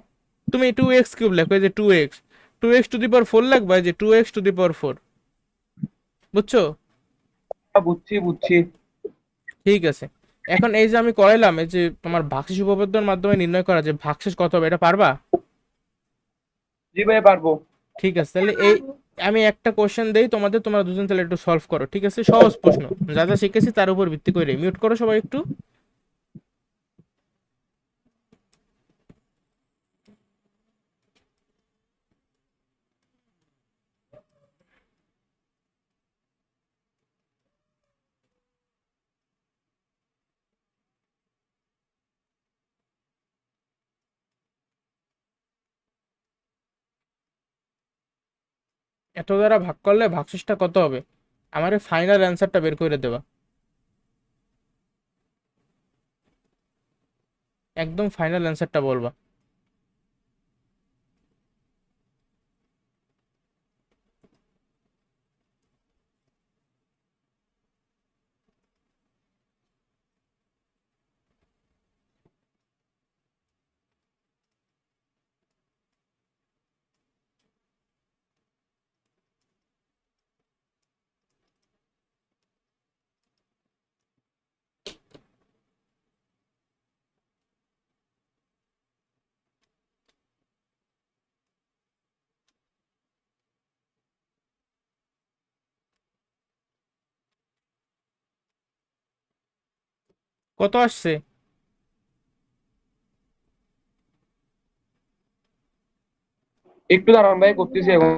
তুমি টু এক্স কিউব লেখো, এই যে two x to the power four লাগবে, এই যে two x to the power four. বুঝছো? বুঝছি বুঝছি। ঠিক আছে। এখন এই যে আমি করাইলাম, এই যে তোমার ভাগশেষ উপপাদ্যের মাধ্যমে নির্ণয় করা যে ভাগশেষ কত হবে, এটা পারবা? জি ভাই পারবো। ঠিক আছে, তাহলে এই আমি একটা কোশ্চেন দেই তোমাদের, তোমরা দুজন তাহলে একটু সলভ করো, ঠিক আছে? সহজ প্রশ্ন, যা যা শিখেছি তার উপর ভিত্তি করে। মিউট করো সবাই একটু। এত দ্বারা ভাগ করলে ভাগশেষটা কত হবে, আমার ফাইনাল অ্যান্সারটা বের করে দেবা, একদম ফাইনাল অ্যান্সারটা বলবা। কত আসছে? একটু দাঁড়ান ভাই, করতেছি এখন।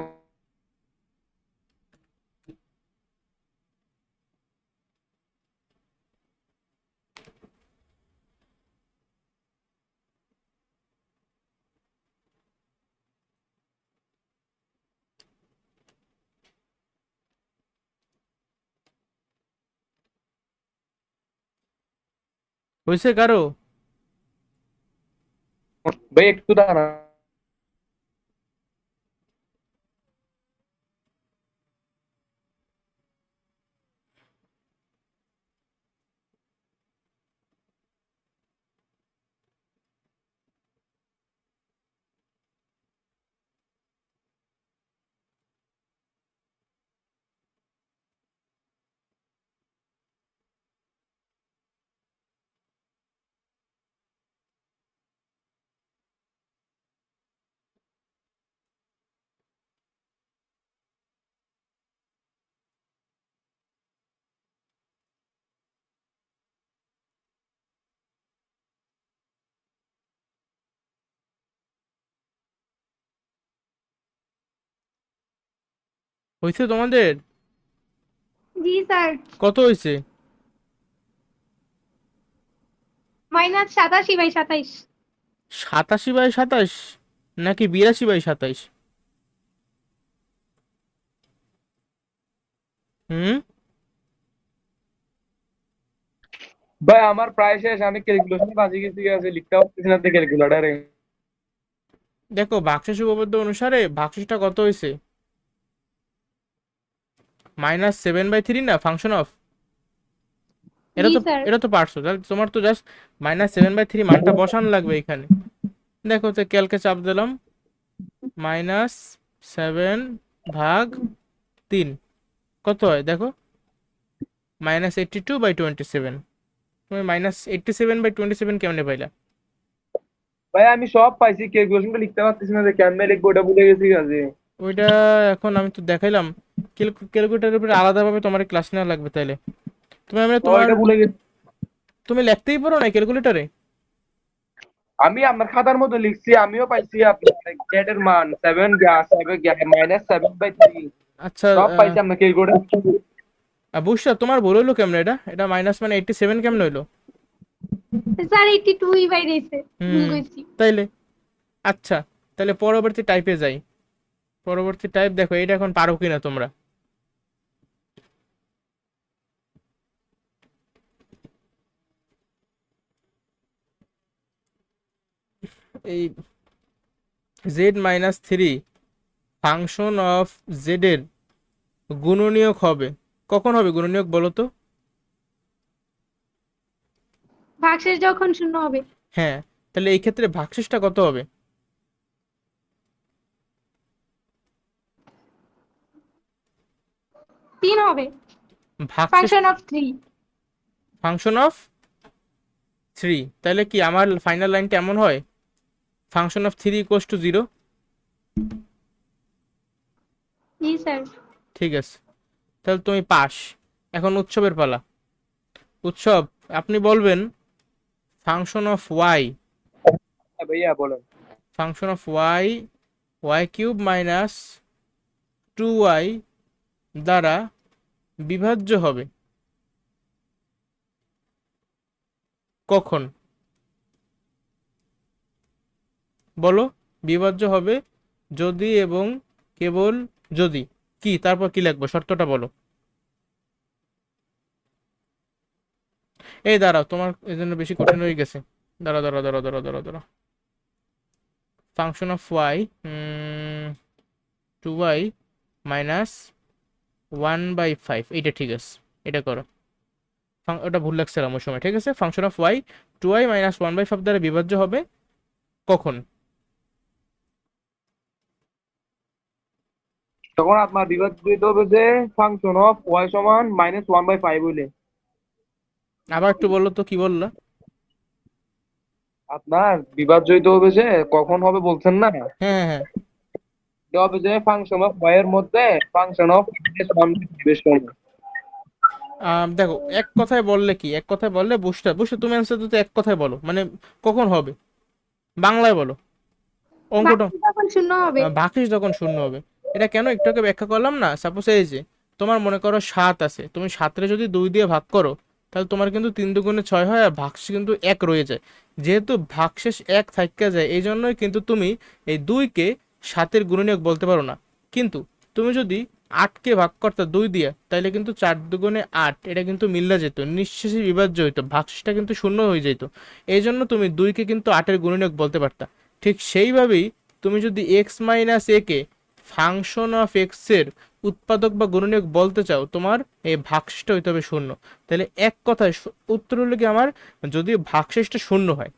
হয়েছে কারো? ভাই একটু দাঁড়ান। হয়েছে তোমাদের? জি স্যার। কত হয়েছে? -87/27। 87/27 নাকি 82/27? হুম। ভাই আমার প্রায় শেষ, আমি ক্যালকুলেশন বাজে গেছি, আছে লিখতে পারতেছি না ক্যালকুলেটারে। দেখো ভাগশেষ উপপাদ্য অনুসারে ভাগশেষটা কত হয়েছে, -7/3 না ফাংশন অফ, এটা জি তো স্যার। এটা তো পারছো, তাহলে তোমার তো জাস্ট -7/3 মানটা বসানো লাগবে এখানে। দেখো তো ক্যালকে চাপ দিলাম, -7/3 কত হয় দেখো, -82/27। তুমি -87/27 কেমনে পাইলা? ভাই আমি সব পাইছি, ক্যালকুলেশনটা লিখতে পারতেছি না, যে কেমনে লিখবো ওটা ভুলে গেছি কাজে। ওইটা এখন আমি তো দেখাইলাম, ক্যালকুলেটরের উপরে আলাদাভাবে তোমার ক্লাস নেওয়া লাগবে তাইলে। তোমার ওইটা ভুলে গেছি। তুমি লিখতেই পারো না ক্যালকুলেটরে? আমি আমার খাতার মতো লিখছি, আমিও পাইছি আপনার জেড এর মান 7 আচ্ছা, সব পাইছি আপনার ক্যালকুলেটর। বুঝছো তোমার ভুল হইলো কেমনে? এটা মাইনাস মানে 87 কেমনে হইলো? স্যার 82 বাইরেছে, ভুল হুম, কইছি। তাইলে আচ্ছা, তাহলে পরবর্তী টাইপে যাই। পরবর্তী টাইপ দেখো, এটা এখন পারো কিনা তোমরা। এই z-3 ফাংশন অফ জেড এর গুণনীয়ক হবে, কখন হবে গুণনীয়ক বলো তো? ভাগশেষ যখন শূন্য হবে। হ্যাঁ, তাহলে এই ক্ষেত্রে ভাগশেষটা কত হবে? 3 হবে। ভাগশেষ ফাংশন অফ 3। ফাংশন অফ 3, তাহলে কি আমার ফাইনাল লাইনটা এমন হয়, function of 3 equals to 0। G sir. ঠিক আছে, তাহলে তুমি পাস। এখন উৎসবের পালা। উৎসব, আপনি বলবেন ফাংশন অফ ওয়াই, হ্যাঁ ভাইয়া বলেন। Function of y y cube minus 2y দ্বারা বিভাজ্য হবে কখন? বলো, বিভাজ্য হবে যদি এবং কেবল যদি। কি তারপর কি লিখবো, শর্তটা বলো। এই দাঁড়াও, তোমার এই জন্য বেশি কঠিন হয়ে গেছে। দাঁড়া দাঁড়া দাঁড়া দাঁড়া দাঁড়া দাঁড়া, function of Y 2y minus 1/5, এইটা ঠিক আছে, এটা করো। ওটা ভুল লাগছিলাম ওই সময়, ঠিক আছে। Function of Y 2y minus 1/5 দ্বারা বিভাজ্য হবে কখন? তখন আপনার বিভাজ্য দিতে হবে যে ফাংশন অফ ওয়াই সমান -1/5 হইলে। আবার একটু বললো তো, কি বললা? আপনার বিভাজ্য দিতে হবে যে কখন হবে বলছেন না, হ্যাঁ হ্যাঁ হ্যাঁ। এটা হবে যে ফাংশন অফ ওয়াই এর মধ্যে ফাংশন অফ বেশ করবে। দেখো, এক কথায় বললে কি, এক কথায় বললে বুঝতে বুঝতে তুমি অ্যান্সার তো এক কথায় বলো, মানে কখন হবে, বাংলায় বলো অঙ্কটা। ভাগশেষ যখন শূন্য হবে। ভাগশেষ যখন শূন্য হবে। এটা কেন একটু আগে ব্যাখ্যা করলাম না। সাপোজ এই যে তোমার মনে করো 7 আছে, তুমি 7 যদি 2 দিয়ে ভাগ করো, তাহলে তোমার কিন্তু 3 দুগুণে 6 হয়, আর ভাগশেষ কিন্তু 1 রয়ে যায়। যেহেতু ভাগশেষ 1 থাইকা যায়, এই জন্যই কিন্তু তুমি এই 2-কে 7-এর গুণনীয়ক বলতে পারো না। কিন্তু তুমি যদি 8-কে ভাগ করতে 2 দিয়ে, তাহলে কিন্তু 4 দুগুণে 8, এটা কিন্তু মিল্লা যেত, নিঃশেষে বিভাজ্য হইতো, ভাগশেষটা কিন্তু শূন্য হয়ে যেত। এই জন্য তুমি 2-কে কিন্তু 8-এর গুণনীয়ক বলতে পারতা। ঠিক সেইভাবেই তুমি যদি x minus A K function of x এর উৎপাদক বা গুণনীয়ক বলতে চাও, তোমার এই ভাগশেষটা হইতে হবে শূন্য। তাহলে এক কথায় উত্তর হলো কি আমার, যদি ভাগশেষটা শূন্য হয়।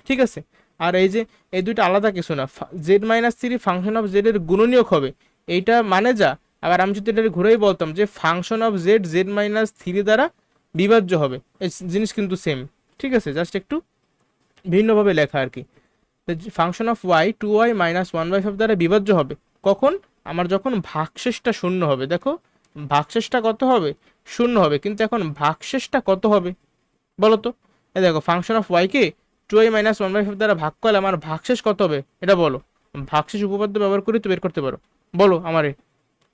ঠিক আছে। আর এই যে এই দুইটা আলাদা কিছু না, z-3 ফাংশন অফ জেড এর গুণনীয়ক হবে, এইটা মানে যা। আবার আমি যদি এটা ঘুরেই বলতাম যে ফাংশন অফ জেড z-3 দ্বারা বিভাজ্য হবে, এই জিনিস কিন্তু সেম। ঠিক আছে, জাস্ট একটু ভিন্নভাবে লেখা আর কি। Function of Y 2y minus 1/5 দ্বারা বিভাজ্য হবে কখন? আমার যখন ভাগশেষটা শূন্য হবে। দেখো, ভাগশেষটা কত হবে? শূন্য হবে। কিন্তু এখন ভাগশেষটা কত হবে বলো তো? এই দেখো, ফাংশন অফ ওয়াই কে 2y মাইনাস 1/5 দ্বারা ভাগ করলে আমার ভাগশেষ কত হবে এটা বলো। ভাগশেষ উপপাদ্য ব্যবহার করে তো বের করতে পারো। বলো আমারে,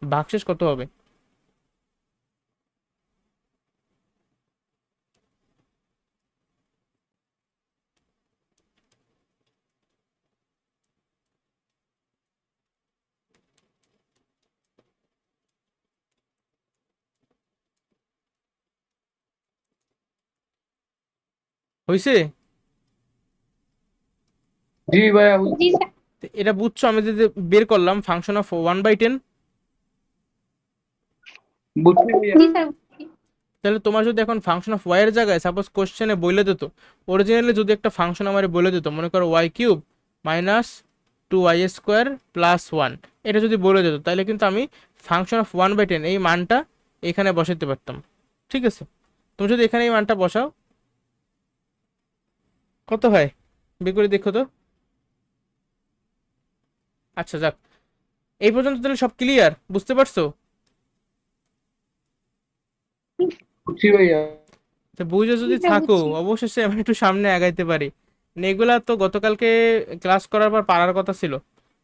ভাগশেষ কত হবে? হয়েছে? জি ভাইয়া জি স্যার। এটা বুঝছো? আমি যে যে বের করলাম ফাংশন অফ 1/10, বুঝছি ভাইয়া। জি স্যার। তাহলে তোমার যদি এখন ফাংশন অফ ওয়াই এর জায়গায় সাপোজ কোশ্চেনে বলে দিত, অরিজিনালি যদি একটা ফাংশন আমার বলে দিত, মনে করো Y cube minus 2y² plus 1, এটা যদি বলে দিত, তাহলে কিন্তু আমি ফাংশন অফ 1/10 এই মানটা এখানে বসাতে পারতাম। ঠিক আছে, তুমি যদি এখানে এই মানটা বসাও, কত হয় বের করে দেখো তো। আচ্ছা যাক, এই পর্যন্ত তাহলে সব ক্লিয়ার, বুঝতে পারছো? বুঝছি ভাইয়া। তো বুঝে জি যদি স্যার থাকো বুঝছি। অবশেষে আমি একটু সামনে আগাইতে পারি। মানে এগুলা তো গতকালকে ক্লাস করার পর পারার কথা ছিল।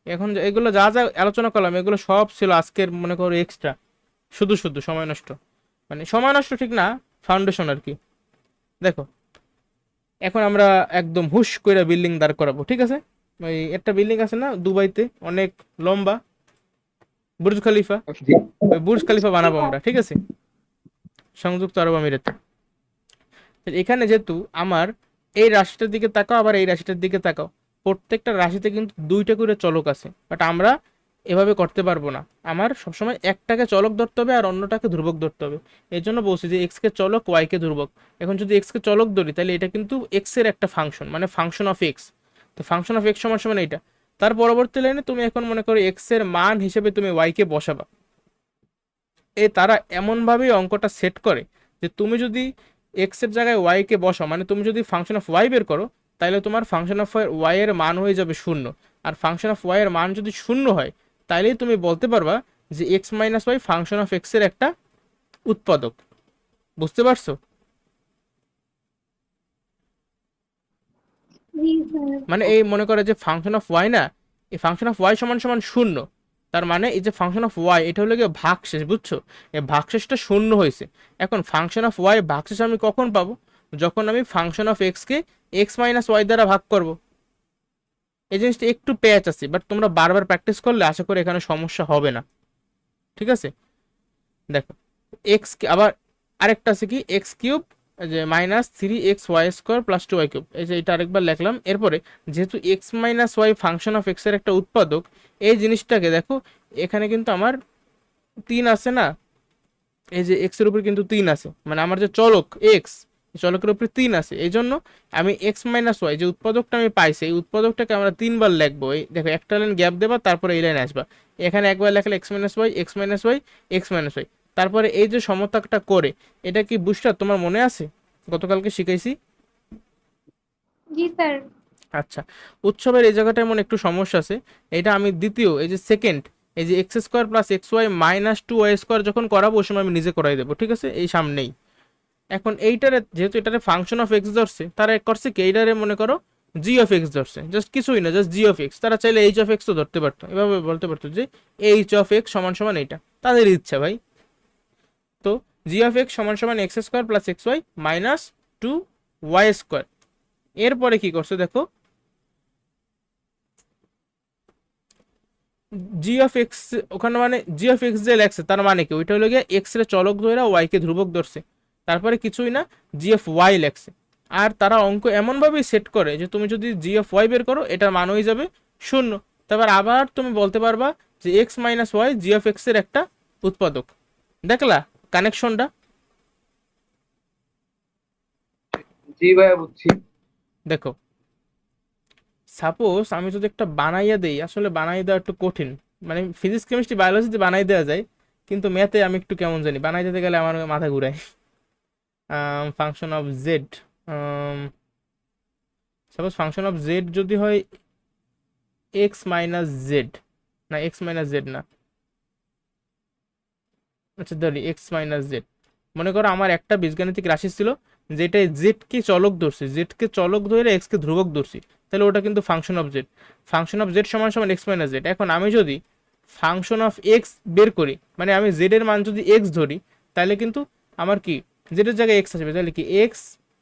এখন এগুলো যা যা আলোচনা করলাম এগুলো সব ছিল আজকের মনে করো এক্সট্রা, শুধু শুধু সময় নষ্ট। মানে সময় নষ্ট ঠিক না, ফাউন্ডেশন আর কি। দেখো এখন আমরা একদম হুশ করে বিল্ডিং দাঁড় করাবো, ঠিক আছে? ওই একটা বিল্ডিং আছে না দুবাইতে, অনেক লম্বা, বুর্জ খলিফা। জি। ওই বুর্জ খলিফা জি বানাবো স্যার। আমরা, ঠিক আছে, সংযুক্ত আরব আমিরাতে। তো এখানে যেহেতু আমার এই রাশিটার দিকে তাকাও আবার এই রাশিটার দিকে তাকাও, প্রত্যেকটা রাশিতে কিন্তু দুইটা করে চলক আছে, বাট আমরা এভাবে করতে পারবো না। আমার সবসময় একটাকে চলক ধরতে হবে আর অন্যটাকে ধ্রুবক ধরতে হবে। এই জন্য বলছি যে এক্স কে চলক ওয়াই কে ধ্রুবক। এখন যদি এক্স কে চলক ধরি তাহলে এটা কিন্তু এক্স এর একটা ফাংশন, মানে ফাংশন অফ এক্স। তো ফাংশন অফ এক্স সমান সমান এইটা। তার পরবর্তী লাইনে তুমি এখন মনে করো এক্স এর মান হিসেবে তুমি ওয়াই কে বসাবা। তারা এমনভাবেই অঙ্কটা সেট করে যে তুমি যদি এক্স এর জায়গায় ওয়াই কে বসাও, মানে তুমি যদি ফাংশন অফ ওয়াই বের করো, তাহলে তোমার ফাংশন অফ ওয়াই এর মান হয়ে যাবে শূন্য। আর ফাংশন অফ ওয়াই এর মান যদি শূন্য হয় তাইলেই তুমি বলতে পারবা যে x minus y function of x এর একটা উৎপাদক। বুঝতে পারছো? জি স্যার। মানে এই মনে করে যে ফাংশন অফ ওয়াই না, এই ফাংশন অফ ওয়াই সমান সমান শূন্য। তার মানে এই যে ফাংশন অফ ওয়াই এটা হলো গিয়ে ভাগশেষ, বুঝছো? এই ভাগশেষটা শূন্য হয়েছে। এখন ফাংশন অফ ওয়াই ভাগশেষ আমি কখন পাবো? যখন আমি ফাংশন অফ এক্স কে এক্স মাইনাস ওয়াই দ্বারা ভাগ করব। এই জিনিসটা একটু প্যাচ আছে, বাট তোমরা বারবার প্র্যাকটিস করলে আশা করি এখানে সমস্যা হবে না, ঠিক আছে? দেখো এক্স আবার আরেকটা আছে কি এক্স কিউব, যে minus three x y square plus two y cube, এই যে এটা আরেকবার লিখলাম। এরপরে যেহেতু x minus y function of x এর একটা উৎপাদক, এই জিনিসটাকে দেখো এখানে কিন্তু আমার তিন আছে না, এই যে এক্স এর উপর কিন্তু তিন আছে, মানে আমার যে চলক এক্স, চলকের উপরে তিন আছে। এই জন্য আমি এক্স মাইনাস ওয়াই যে উৎপাদকটা আমি পাইছি এই উৎপাদকটাকে আমরা তিনবার লিখবো। এই দেখো একটা লাইন গ্যাপ দেবা, তারপরে এই লাইন আসবা। এখানে একবার লেখলে X minus Y, X minus Y, X minus Y. তারপরে এই যে সমতাকটা করে, এটা কি বুঝটা তোমার মনে আছে? গতকালকে শিখাইছি। জি স্যার। আচ্ছা, উৎসবের এই জায়গাটা এমন একটু সমস্যা আছে। এটা আমি দ্বিতীয় এই যে সেকেন্ড, এই যে x square plus x y minus two y square যখন করাবো ওই সময় আমি নিজে করাই দেবো, ঠিক আছে, এই সামনেই। এখন এইটারে যেহেতু এটারে ফাংশন অফ এক্স ধরছে, তারা এক করছে কি এইটারে মনে করো জি অফ এক্স ধরছে, জাস্ট কিছুই না, জাস্ট জি অফ এক্স। তারা চাইলে এইচ অফ এক্স তো ধরতে পারতো, এভাবে বলতে পারতো যে এইচ অফ এক্স সমান সমান এইটা, তাদের ইচ্ছা ভাই। তো জি অফ এক্স সমান সমান x square plus x y minus two y square. এরপরে কি করছে দেখো, জি অফ এক্স ওখানে মানে জি অফ এক্স যে লেখছে তার মানে কি ওইটা হলো গিয়ে এক্স এর চলক ধরে ওয়াই কে ধ্রুবক ধরছে, তারপরে কিছুই না জি অফ ওয়াই লেখছে। আর তারা অঙ্ক এমনভাবেই সেট করে যে তুমি যদি জি অফ ওয়াই বের করো এটার মান হয়ে যাবে শূন্য। তারপর আবার তুমি বলতে পারবা যে x minus y g of x এর একটা উৎপাদক। দেখলা কানেকশনটা? জি ভাইয়া বুঝছি। দেখো সাপোজ আমি যদি একটা বানাইয়া দেই, আসলে বানাই দেওয়া একটু কঠিন, মানে ফিজিক্স কেমিস্ট্রি বায়োলজিতে বানাই দেওয়া যায়, কিন্তু ম্যাথে আমি একটু কেমন জানি, বানাই দিতে গেলে আমার মাথা ঘুরায়। Function of Z, suppose function of Z যদি হয় এক্স মাইনাস জেড, না এক্স মাইনাস জেড না, আচ্ছা ধরি এক্স মাইনাস জেড। মনে করো আমার একটা বীজগাণিতিক রাশি ছিল যেটা জেড কে চলক ধরছে, জেড কে চলক ধরে এক্স কে ধ্রুবক ধরছি, তাহলে ওটা কিন্তু function of Z. Function of Z সমান সমান এক্স মাইনাস জেড। এখন আমি যদি ফাংশন অফ এক্স বের করি, মানে আমি জেড এর মান যদি এক্স ধরি, তাহলে কিন্তু আমার কি জেড এর জায়গায় এক্স আসবে, তাহলে কি এক্স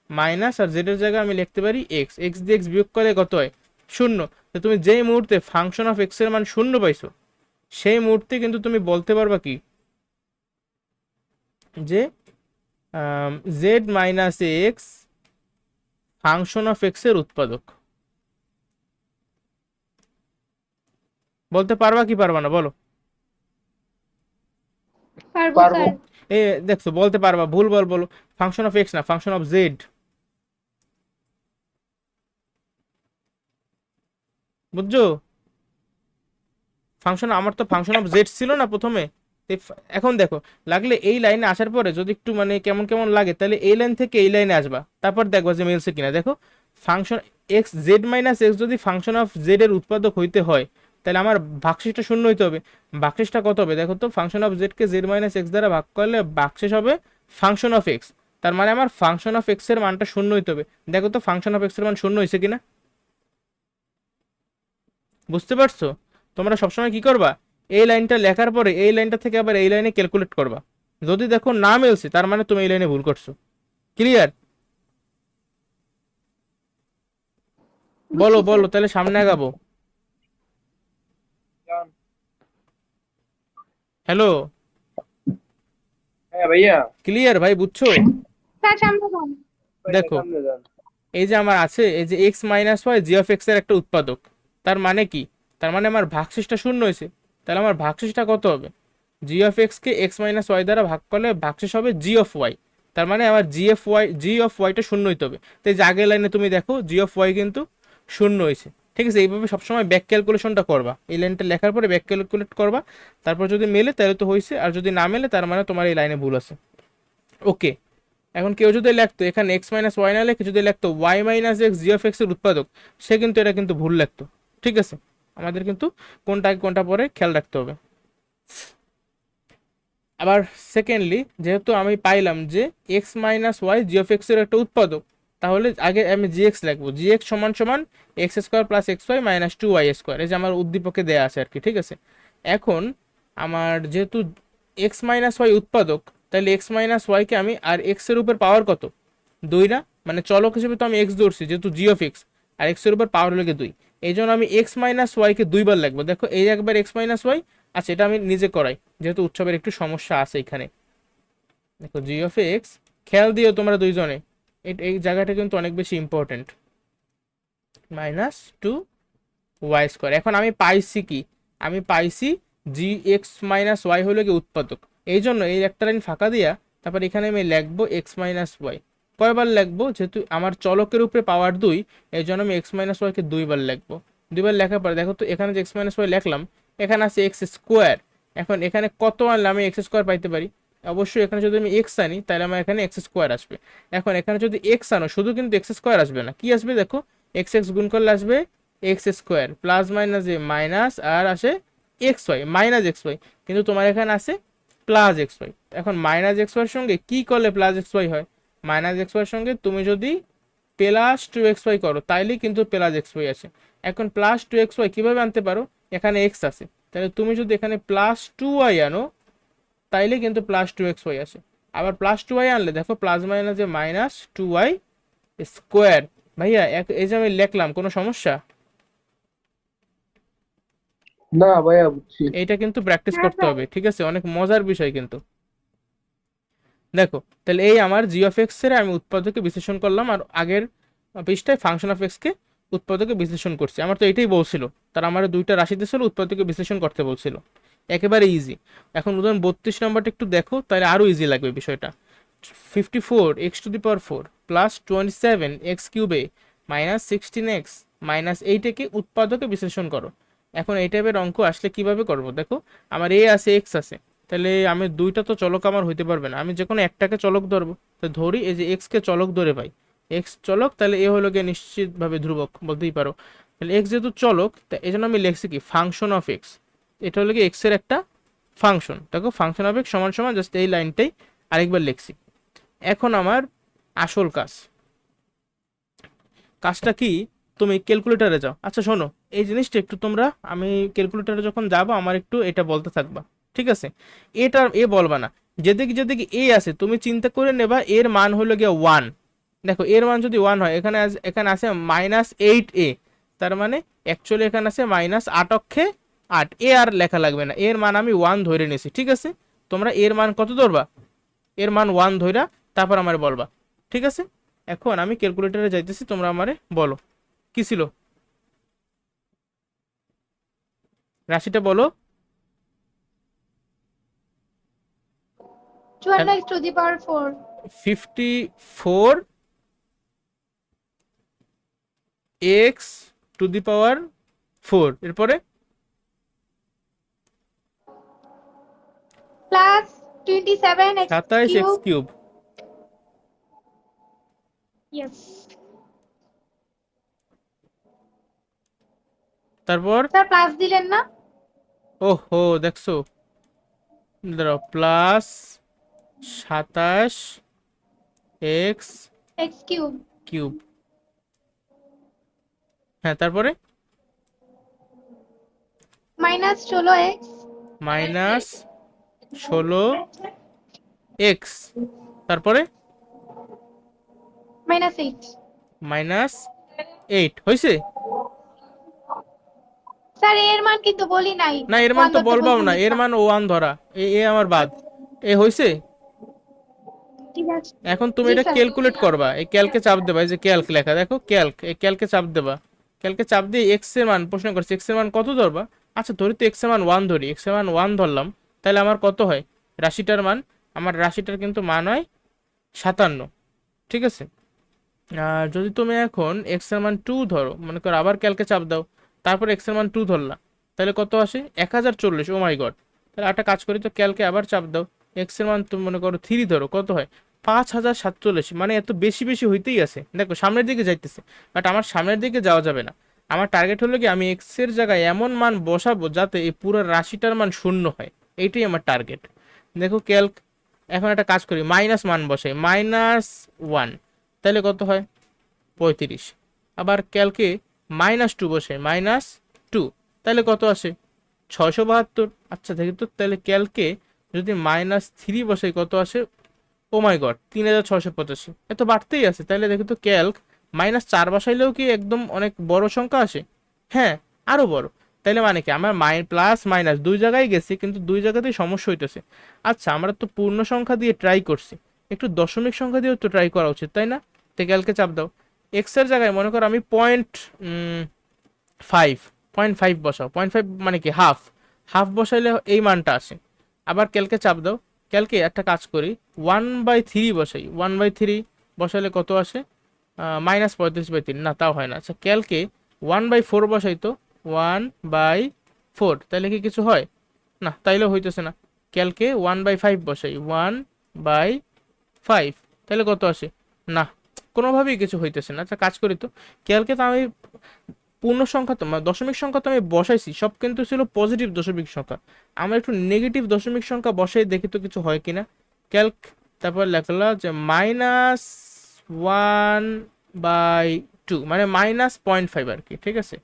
মাইনাস আর জেড এর জায়গায় আমি লিখতে পারি এক্স, এক্স দিয়ে এক্স বিয়োগ করলে কত হয় শূন্য। তো তুমি যেই মুহূর্তে ফাংশন অফ এক্স এর মান শূন্য পাইছো সেই মুহূর্তে কিন্তু তুমি বলতে পারবা কি যে Z minus x function of x এর উৎপাদক। বলতে পারবা কি পারবা না বলো? পারবো পারবো। স্যার। এ দেখছো বলতে পারবা, ভুল বল বলো, ফাংশন অফ এক্স না ফাংশন অফ জেড, বুঝছো? ফাংশন আমার তো ফাংশন অফ জেড ছিল না প্রথমে। এখন দেখো লাগলে এই লাইনে আসার পরে যদি একটু মানে কেমন কেমন লাগে তাহলে এই লাইন থেকে এই লাইনে আসবা, তারপর দেখবা যে মিলছে কিনা। দেখো function x Z minus x যদি ফাংশন অফ জেড এর উৎপাদক হইতে হয়, তাহলে আমার ভাগশেষটা শূন্য হইতে হবে। ভাগশেষটা কত হবে দেখো তো, function of Z K Z minus x দ্বারা ভাগ করলে ভাগশেষ হবে ফাংশন অফ এক্স। তার মানে আমার ফাংশন অফ এক্স এর মানটা শূন্য হইতে হবে। দেখো তো ফাংশন অফ এক্স এর মান শূন্য হয়েছে কিনা, বুঝতে পারছো? তোমরা সবসময় কি করবা, এই লাইনটা লেখার পরে এই লাইনটা থেকে আবার এই লাইনে ক্যালকুলেট করবা। যদি দেখো না মিলছে, তার মানে তুমি এই লাইনে ভুল করছো। ক্লিয়ার? বলো বুঝছি বলো, স্যার। তাহলে সামনে আগাবো। হ্যালো, হ্যাঁ ভাইয়া। ক্লিয়ার ভাই, বুঝছো? স্যার সামনে যান। ভাইয়া দেখো, সামনে যান। এই যে আমার আছে এই যে x minus y g of x এর একটা উৎপাদক। তার মানে কি, তার মানে আমার ভাগশেষটা শূন্য হয়েছে। তাহলে আমার ভাগশেষটা কত হবে, জি অফ এক্স কে এক্স মাইনাস ওয়াই দ্বারা ভাগ করলে ভাগশেষ হবে জি অফ ওয়াই। তার মানে আমার জি অফ ওয়াইটা শূন্য হইতে হবে। তো এই যে আগের লাইনে তুমি দেখো জি অফ ওয়াই কিন্তু শূন্য হয়েছে। ঠিক আছে, এইভাবে সবসময় ব্যাক ক্যালকুলেশনটা করবা, এই লাইনটা লেখার পরে ব্যাক ক্যালকুলেট করবা। তারপর যদি মেলে তাহলে তো হয়েছে, আর যদি না মেলে তার মানে তোমার এই লাইনে ভুল আছে। ওকে, এখন কেউ যদি লিখতো এখানে এক্স মাইনাস ওয়াই না লিখে যদি লিখতো y minus x g of x এর উৎপাদক, সে কিন্তু এটা কিন্তু ভুল লিখতো। ঠিক আছে, আমাদের কিন্তু কোনটা আগে কোনটা পরে খেয়াল রাখতে হবে। আবার সেকেন্ডলি, যেহেতু আমি পাইলাম যে x minus y g of x এর একটা উৎপাদক, তাহলে আগে আমি জি এক্স লিখবো। জি এক্স সমান সমান x square plus x y minus two y square, এই যে আমার উদ্দীপকে দেয়া আছে আর কি। ঠিক আছে, এখন আমার যেহেতু এক্স মাইনাস ওয়াই উৎপাদক, তাহলে এক্স মাইনাস ওয়াইকে আমি আর এক্স এর উপর পাওয়ার কত, দুই না, মানে চলক হিসেবে তো আমি এক্স ধরছি যেহেতু জি অফ এক্স, আর এক্স এর উপর পাওয়ার হলো দুই। এই জন্য আমি এক্স মাইনাস ওয়াইকে দুইবার লিখবো। দেখো এই একবার এক্স মাইনাস ওয়াই, আচ্ছা এটা আমি নিজে করাই যেহেতু উৎসবের একটু সমস্যা আছে এখানে। দেখো জি অফ এক্স, খেয়াল দিও তোমরা দুইজনে, এই জায়গাটা কিন্তু অনেক বেশি important, minus two y square. এখন আমি পাইছি কি, আমি পাইছি জি এক্স মাইনাস ওয়াই হলো কি উৎপাদক। এই জন্য এই একটা লাইন ফাঁকা দিয়া তারপর এখানে আমি লিখবো এক্স মাইনাস ওয়াই। কয়বার লিখবো, যেহেতু আমার চলকের উপরে পাওয়ার দুই, এই জন্য আমি এক্স মাইনাস ওয়াইকে দুইবার লিখবো। দুইবার লেখার পরে দেখো তো এখানে যে এক্স মাইনাস ওয়াই লিখলাম, এখানে আছে এক্স স্কোয়ার। এখন এখানে কত আনলে আমি এক্স স্কোয়ার পাইতে পারি, অবশ্যই এখানে যদি আমি এক্স আনি তাহলে আমার এখানে এক্স স্কোয়ার আসবে। এখন এখানে যদি এক্স আনো শুধু কিন্তু এক্স স্কোয়ার আসবে না, কি আসবে দেখো, এক্স এক্স গুণ করলে আসবে এক্স স্কোয়ার প্লাস মাইনাস এ মাইনাস আর আসে x y minus x y, কিন্তু তোমার এখানে আছে প্লাস এক্স ওয়াই। এখন মাইনাস এক্স ওয়াইয়ের সঙ্গে কি করলে প্লাস এক্স ওয়াই হয়, মাইনাস এক্স ওয়াইয়ের সঙ্গে তুমি যদি প্লাস টু এক্স ওয়াই করো তাইলেই কিন্তু প্লাস এক্স ওয়াই আসে। এখন প্লাস টু এক্স ওয়াই কীভাবে আনতে পারো, এখানে এক্স আছে, তাহলে তুমি যদি এখানে প্লাস টু ওয়াই আনো তাইলে কিন্তু প্লাস টু এক্স ওয়াই আসে। আবার প্লাস টু ওয়াই আনলে দেখো প্লাস মাইনাস যে মাইনাস টু ওয়াই স্কোয়ার। ভাইয়া এই যে আমি লিখলাম, কোনো সমস্যা? না ভাইয়া, বুঝছি। এইটা কিন্তু প্র্যাকটিস হ্যাঁ করতে স্যার। হবে, ঠিক আছে, অনেক মজার বিষয় কিন্তু। দেখো তাহলে এই আমার জি অফ এক্স এর আমি উৎপাদকে বিশ্লেষণ করলাম, আর আগের পৃষ্ঠায় ফাংশন অফ এক্স কে উৎপাদকে বিশ্লেষণ করছি। আমার তো এটাই বলছিল, তারা আমার দুইটা রাশি দিয়েছিল উৎপাদকে বিশ্লেষণ করতে বলছিল, একেবারে ইজি। এখন উদাহরণ 32 নম্বরটা একটু দেখো, তাহলে আরো ইজি লাগবে বিষয়টা। 54 X to the power 4 plus 27 X কিউবে মাইনাস 16 এক্স মাইনাস 8 একে উৎপাদকে বিশ্লেষণ করো। এখন এই টাইপের অঙ্ক আসলে কিভাবে করব, দেখো আমার এ আছে এক্স আছে, তাহলে আমি দুইটা তো চলক আমার হইতে পারবে না, আমি যে কোনো একটাকে চলক ধরবো। তো ধরি এই যে এক্স কে চলক ধরে পাই, এক্স চলক, তাহলে এ হলো গিয়ে নিশ্চিতভাবে ধ্রুবক বলতেই পারো। তাহলে এক্স যেহেতু চলক, তা এই জন্য আমি লিখছি কি ফাংশন অফ এক্স, এটা হলো কি এক্স এর একটা ফাংশন। দেখো ফাংশন অফ এক্স সমান সমান জাস্ট এই লাইনটাই আরেকবার লিখছি। এখন আমার আসল কাজটা কি, তুমি ক্যালকুলেটারে যাও। আচ্ছা শোনো, এই জিনিসটা একটু তোমরা, আমি ক্যালকুলেটারে যখন যাবো আমার একটু এটা বলতে থাকবা, ঠিক আছে? এটা এ বলবা না, যেদিকে যেদিকে এ আছে তুমি চিন্তা করে নেবা এর মান হলো গিয়ে ওয়ান। দেখো এর মান যদি ওয়ান হয়, এখানে আছে মাইনাস এইট এ, তার মানে অ্যাকচুয়ালি এখানে আছে মাইনাস আট অক্ষে আট, এ আর লেখা লাগবে না, এর মান আমি ওয়ান ধরে নিয়েছি। ঠিক আছে, তোমরা এর মান কত ধরবা, এর মান ওয়ান ধইরা তারপর আমার বলবা, ঠিক আছে? এখন আমি ক্যালকুলেটরে যাইতেছি, তোমরা আমারে বলো কি ছিল রাশিটা বলো। 54 to the power 4 54 X to the power 4, এরপরে plus 27 x 27 X cube. Cube. Yes. তারপর স্যার প্লাস দিলেন না? ওহো দেখছো, দাঁড়াও, plus 27 X X cube cube. হ্যাঁ তারপরে মাইনাস 16x মাইনাস 16 এক্স, তারপরে -8। -8 হয়েছে। স্যার এর মান কিন্তু বলি নাই, না এর মান ওয়ান তো ধরতে বলবাও বলছেন না, এর দেখলাম। মান 1 ধরা, এ আমার বাদ, এ হয়েছে। ঠিক আছে। এখন তুমি জি এটা স্যার। ক্যালকুলেট করবা, এই ক্যালকে চাপ দেবা, এই যে ক্যালক লেখা দেখো, ক্যালক, এই ক্যালকে চাপ দেবা, ক্যালকে চাপ দিয়ে এক্স এর মান প্রশ্ন করছে, এক্স এর মান কত ধরবা। আচ্ছা ধরি তো এক্স এর মান 1 ধরি, এক্স এর মান 1 ধরলাম, তাহলে আমার কত হয় রাশিটার মান, আমার রাশিটার কিন্তু মান হয় 57, ঠিক আছে। আর যদি তুমি এখন এক্স এর মান 2 ধরো, মনে করো আবার ক্যালকে চাপ দাও, তারপর এক্স এর মান 2 ধরলা, তাহলে কত আসে 1040, ও মাই গড। তাহলে একটা কাজ করি তো, ক্যালকে আবার চাপ দাও, এক্স এর মান তুমি মনে করো 3 ধরো, কত হয় 5047, মানে এত বেশি বেশি হইতেই আছে, দেখো সামনের দিকে যাইতেছে, বাট আমার সামনের দিকে যাওয়া যাবে না। আমার টার্গেট হলো কি, আমি এক্স এর জায়গায় এমন মান বসাবো যাতে এই পুরো রাশিটার মান শূন্য হয়, এইটাই আমার টার্গেট। দেখো ক্যালক, এখন একটা কাজ করি, মাইনাস মান বসাই, -1, তাহলে কত হয় 35। আবার ক্যালকে -2 বসে, -2, তাহলে কত আসে 672। আচ্ছা দেখি তো, তাহলে ক্যালকে যদি -3 বসে কত আসে, ও মাই গড 3685, এত বাড়তেই আছে। তাহলে দেখি তো ক্যালক -4 বসাইলেও কি একদম অনেক বড় সংখ্যা আসে, হ্যাঁ আরো বড়। তাইলে মানে কি, আমার প্লাস মাইনাস দুই জায়গায় গেছি, কিন্তু দুই জায়গাতেই সমস্যা হইতেছে। আচ্ছা আমরা তো পূর্ণ সংখ্যা দিয়ে ট্রাই করছি, একটু দশমিক সংখ্যা দিয়েও তো ট্রাই করা উচিত তাই না। তো ক্যালকে চাপ দাও, এক্স এর জায়গায় মনে করো আমি 0.5, 0.5 বসাও, 0.5 মানে কি হাফ, হাফ বসাইলে এই মানটা আসে। আবার ক্যালকে চাপ দাও, ক্যালকে একটা কাজ করি, 1/3 বসাই, 1/3 বসাইলে কত আসে -35/3, না তাও হয় না। আচ্ছা ক্যালকে 1/4 বসাই তো, 1/4, তাহলে কি কিছু হয়, না তাইলেও হইতেছে না। ক্যালকে 1/5 বসাই, 1/5, তাহলে কত আসে, না কোনোভাবেই কিছু হইতেছে না। আচ্ছা কাজ করি তো, ক্যালকে তো আমি পূর্ণ সংখ্যা তো দশমিক সংখ্যা তো আমি বসাইছি, সব কিন্তু ছিল পজিটিভ দশমিক সংখ্যা, আমরা একটু নেগেটিভ দশমিক সংখ্যা বসাই দেখি তো কিছু হয় কিনা। ক্যালক, তারপর লেখলা যে -1/2, মানে -0.5 আর কি, ঠিক আছে।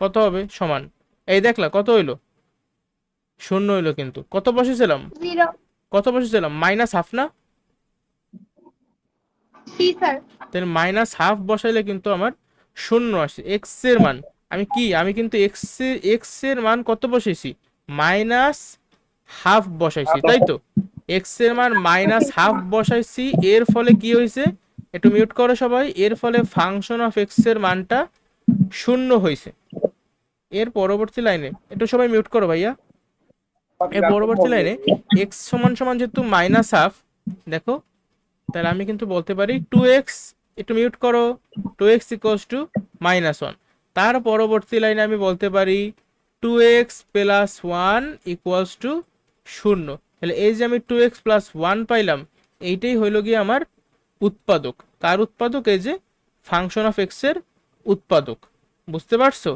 কত হবে সমান, এই দেখলা কত হইলো, শূন্য হইলো, কিন্তু কত বসেছিলাম, 0। কত বসেছিলাম -1/2 না, জি স্যার। তাহলে -1/2 বসাইলে কিন্তু আমার শূন্য আসে এক্স এর মান। আমি কিন্তু এক্স এর মান কত বসাইছি, -1/2 বসাইছি, তাই তো। এক্স এর মান -1/2 বসাইছি, এর ফলে কি হয়েছে, একটু মিউট করো সবাই, এর ফলে ফাংশন অফ এক্স এর মানটা শূন্য হয়েছে। এর পরবর্তী লাইনে একটু সবাই মিউট করো ভাইয়া, এর পরবর্তী লাইনে এক্স সমান সমান যেহেতু -1/2, দেখো তাহলে আমি কিন্তু বলতে পারি 2x, একটু মিউট করো, 2x ইকুয়ালস টু -1। তার পরবর্তী লাইনে আমি বলতে পারি 2x প্লাস 1 ইকুয়ালস টু 0। তাহলে এই যে আমি 2x প্লাস 1 পাইলাম, এইটাই হইল গিয়ে আমার উৎপাদক। কার উৎপাদক, এই যে ফাংশন অফ এক্স এর উৎপাদক, বুঝতে পারছো।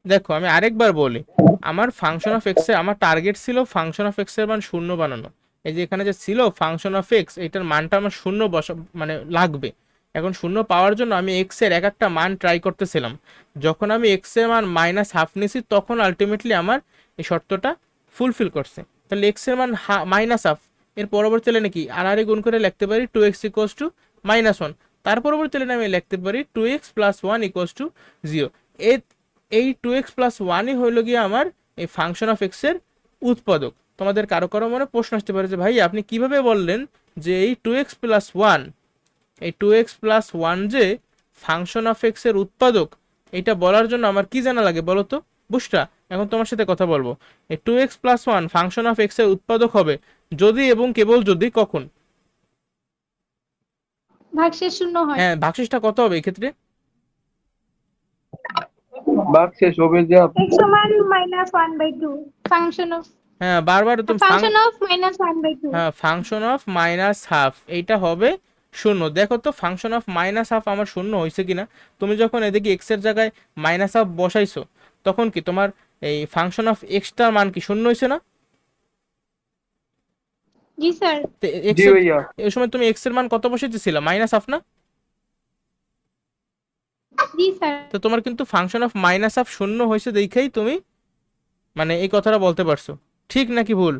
দেখো আমি আরেকবার বলি, আমার ফাংশন অফ এক্স এর, আমার টার্গেট ছিল ফাংশন অফ এক্স এর মান শূন্য বানানো। এই যে এখানে যে ছিল ফাংশন অফ এক্স, এটার মানটা আমার শূন্য মানে লাগবে। এখন শূন্য পাওয়ার জন্য আমি এক্স এর এক একটা মান ট্রাই করতেছিলাম, যখন আমি এক্স এর মান -1/2 নিয়েছি, তখন আলটিমেটলি আমার এই শর্তটা ফুলফিল করছে। তাহলে এক্স এর মান -1/2, এর পরবর্তী লাইনে কি আর গুণ করে লিখতে পারি 2x ইকুয়ালস টু -1। তার পরবর্তী লাইনে আমি লিখতে পারি 2x প্লাস 1 ইকুয়ালস টু 0। এই 2x প্লাস 1ই হইল গিয়ে আমার এই ফাংশন অফ এক্স এর উৎপাদক। তোমাদের কারো কারো মনে প্রশ্ন আসতে পারে যে ভাই আপনি কিভাবে বললেন যে এই 2x প্লাস 1, এই 2x প্লাস 1 যে ফাংশন অফ এক্স এর উৎপাদক, এটা বলার জন্য আমার কি জানা লাগে বলো তো বুঝটা। এখন তোমার সাথে কথা বলবো, এই 2x plus 1 function of x এর উৎপাদক হবে যদি এবং কেবল যদি কখন, ভাগশেষ 0 হয়। হ্যাঁ ভাগশেষটা কত হবে এই ক্ষেত্রে, ভাগ শেষ হবে যে x সমান -1/2 ফাংশন অফ, হ্যাঁ বারবার তুমি ফাংশন অফ -1/2। হ্যাঁ ফাংশন অফ -1/2 এইটা হবে শূন্য। দেখো তো ফাংশন অফ মাইনাস হাফ আমার শূন্য হয়েছে কিনা। তুমি যখন এদিকে এক্স এর জায়গায় মাইনাস হাফ বসাইছো তখন কি তোমার এই ফাংশন অফ এক্সটার মান কি শূন্য হয়েছে না? জি স্যার। তো জি এক্স এর ভাইয়া। এই সময় তুমি এক্স এর মান কত বসাইতেছিলা? মাইনাস হাফ না? জি স্যার। তো তোমার কিন্তু ফাংশন অফ মাইনাস হাফ শূন্য হয়েছে দেখেই তুমি মানে এই কথাটা বলতে পারছো। ঠিক নাকি ভুল?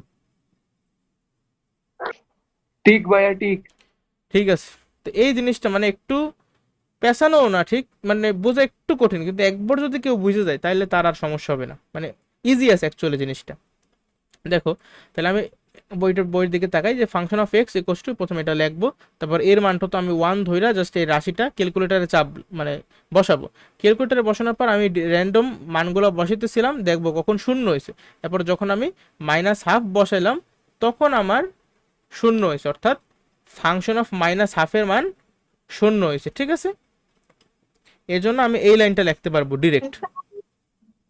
ঠিক ভাইয়া ঠিক। ঠিক আছে। তো এই জিনিসটা মানে একটু পেছানো না, ঠিক মানে বোঝা একটু কঠিন, কিন্তু একবার যদি কেউ বুঝে যায় তাহলে তার আর সমস্যা হবে না, মানে ইজি আছে অ্যাকচুয়ালি জিনিসটা। দেখো তাহলে আমি বইয়ের দিকে তাকাই যে function of x equals to, প্রথমে এটা লিখবো, তারপর এর মানটা তো আমি 1 ধইরা জাস্ট এই রাশিটা ক্যালকুলেটারে চাপ মানে বসাবো। ক্যালকুলেটারে বসানোর পর আমি র্যান্ডম মানগুলো বসাইতেছিলাম, দেখবো কখন শূন্য হয়েছে। তারপর যখন আমি মাইনাস হাফ বসাইলাম তখন আমার শূন্য হয়েছে, অর্থাৎ ফাংশন অফ মাইনাস হাফের মান শূন্য হয়েছে। ঠিক আছে, এর জন্য আমি এই লাইনটা লিখতে পারবো ডিরেক্ট।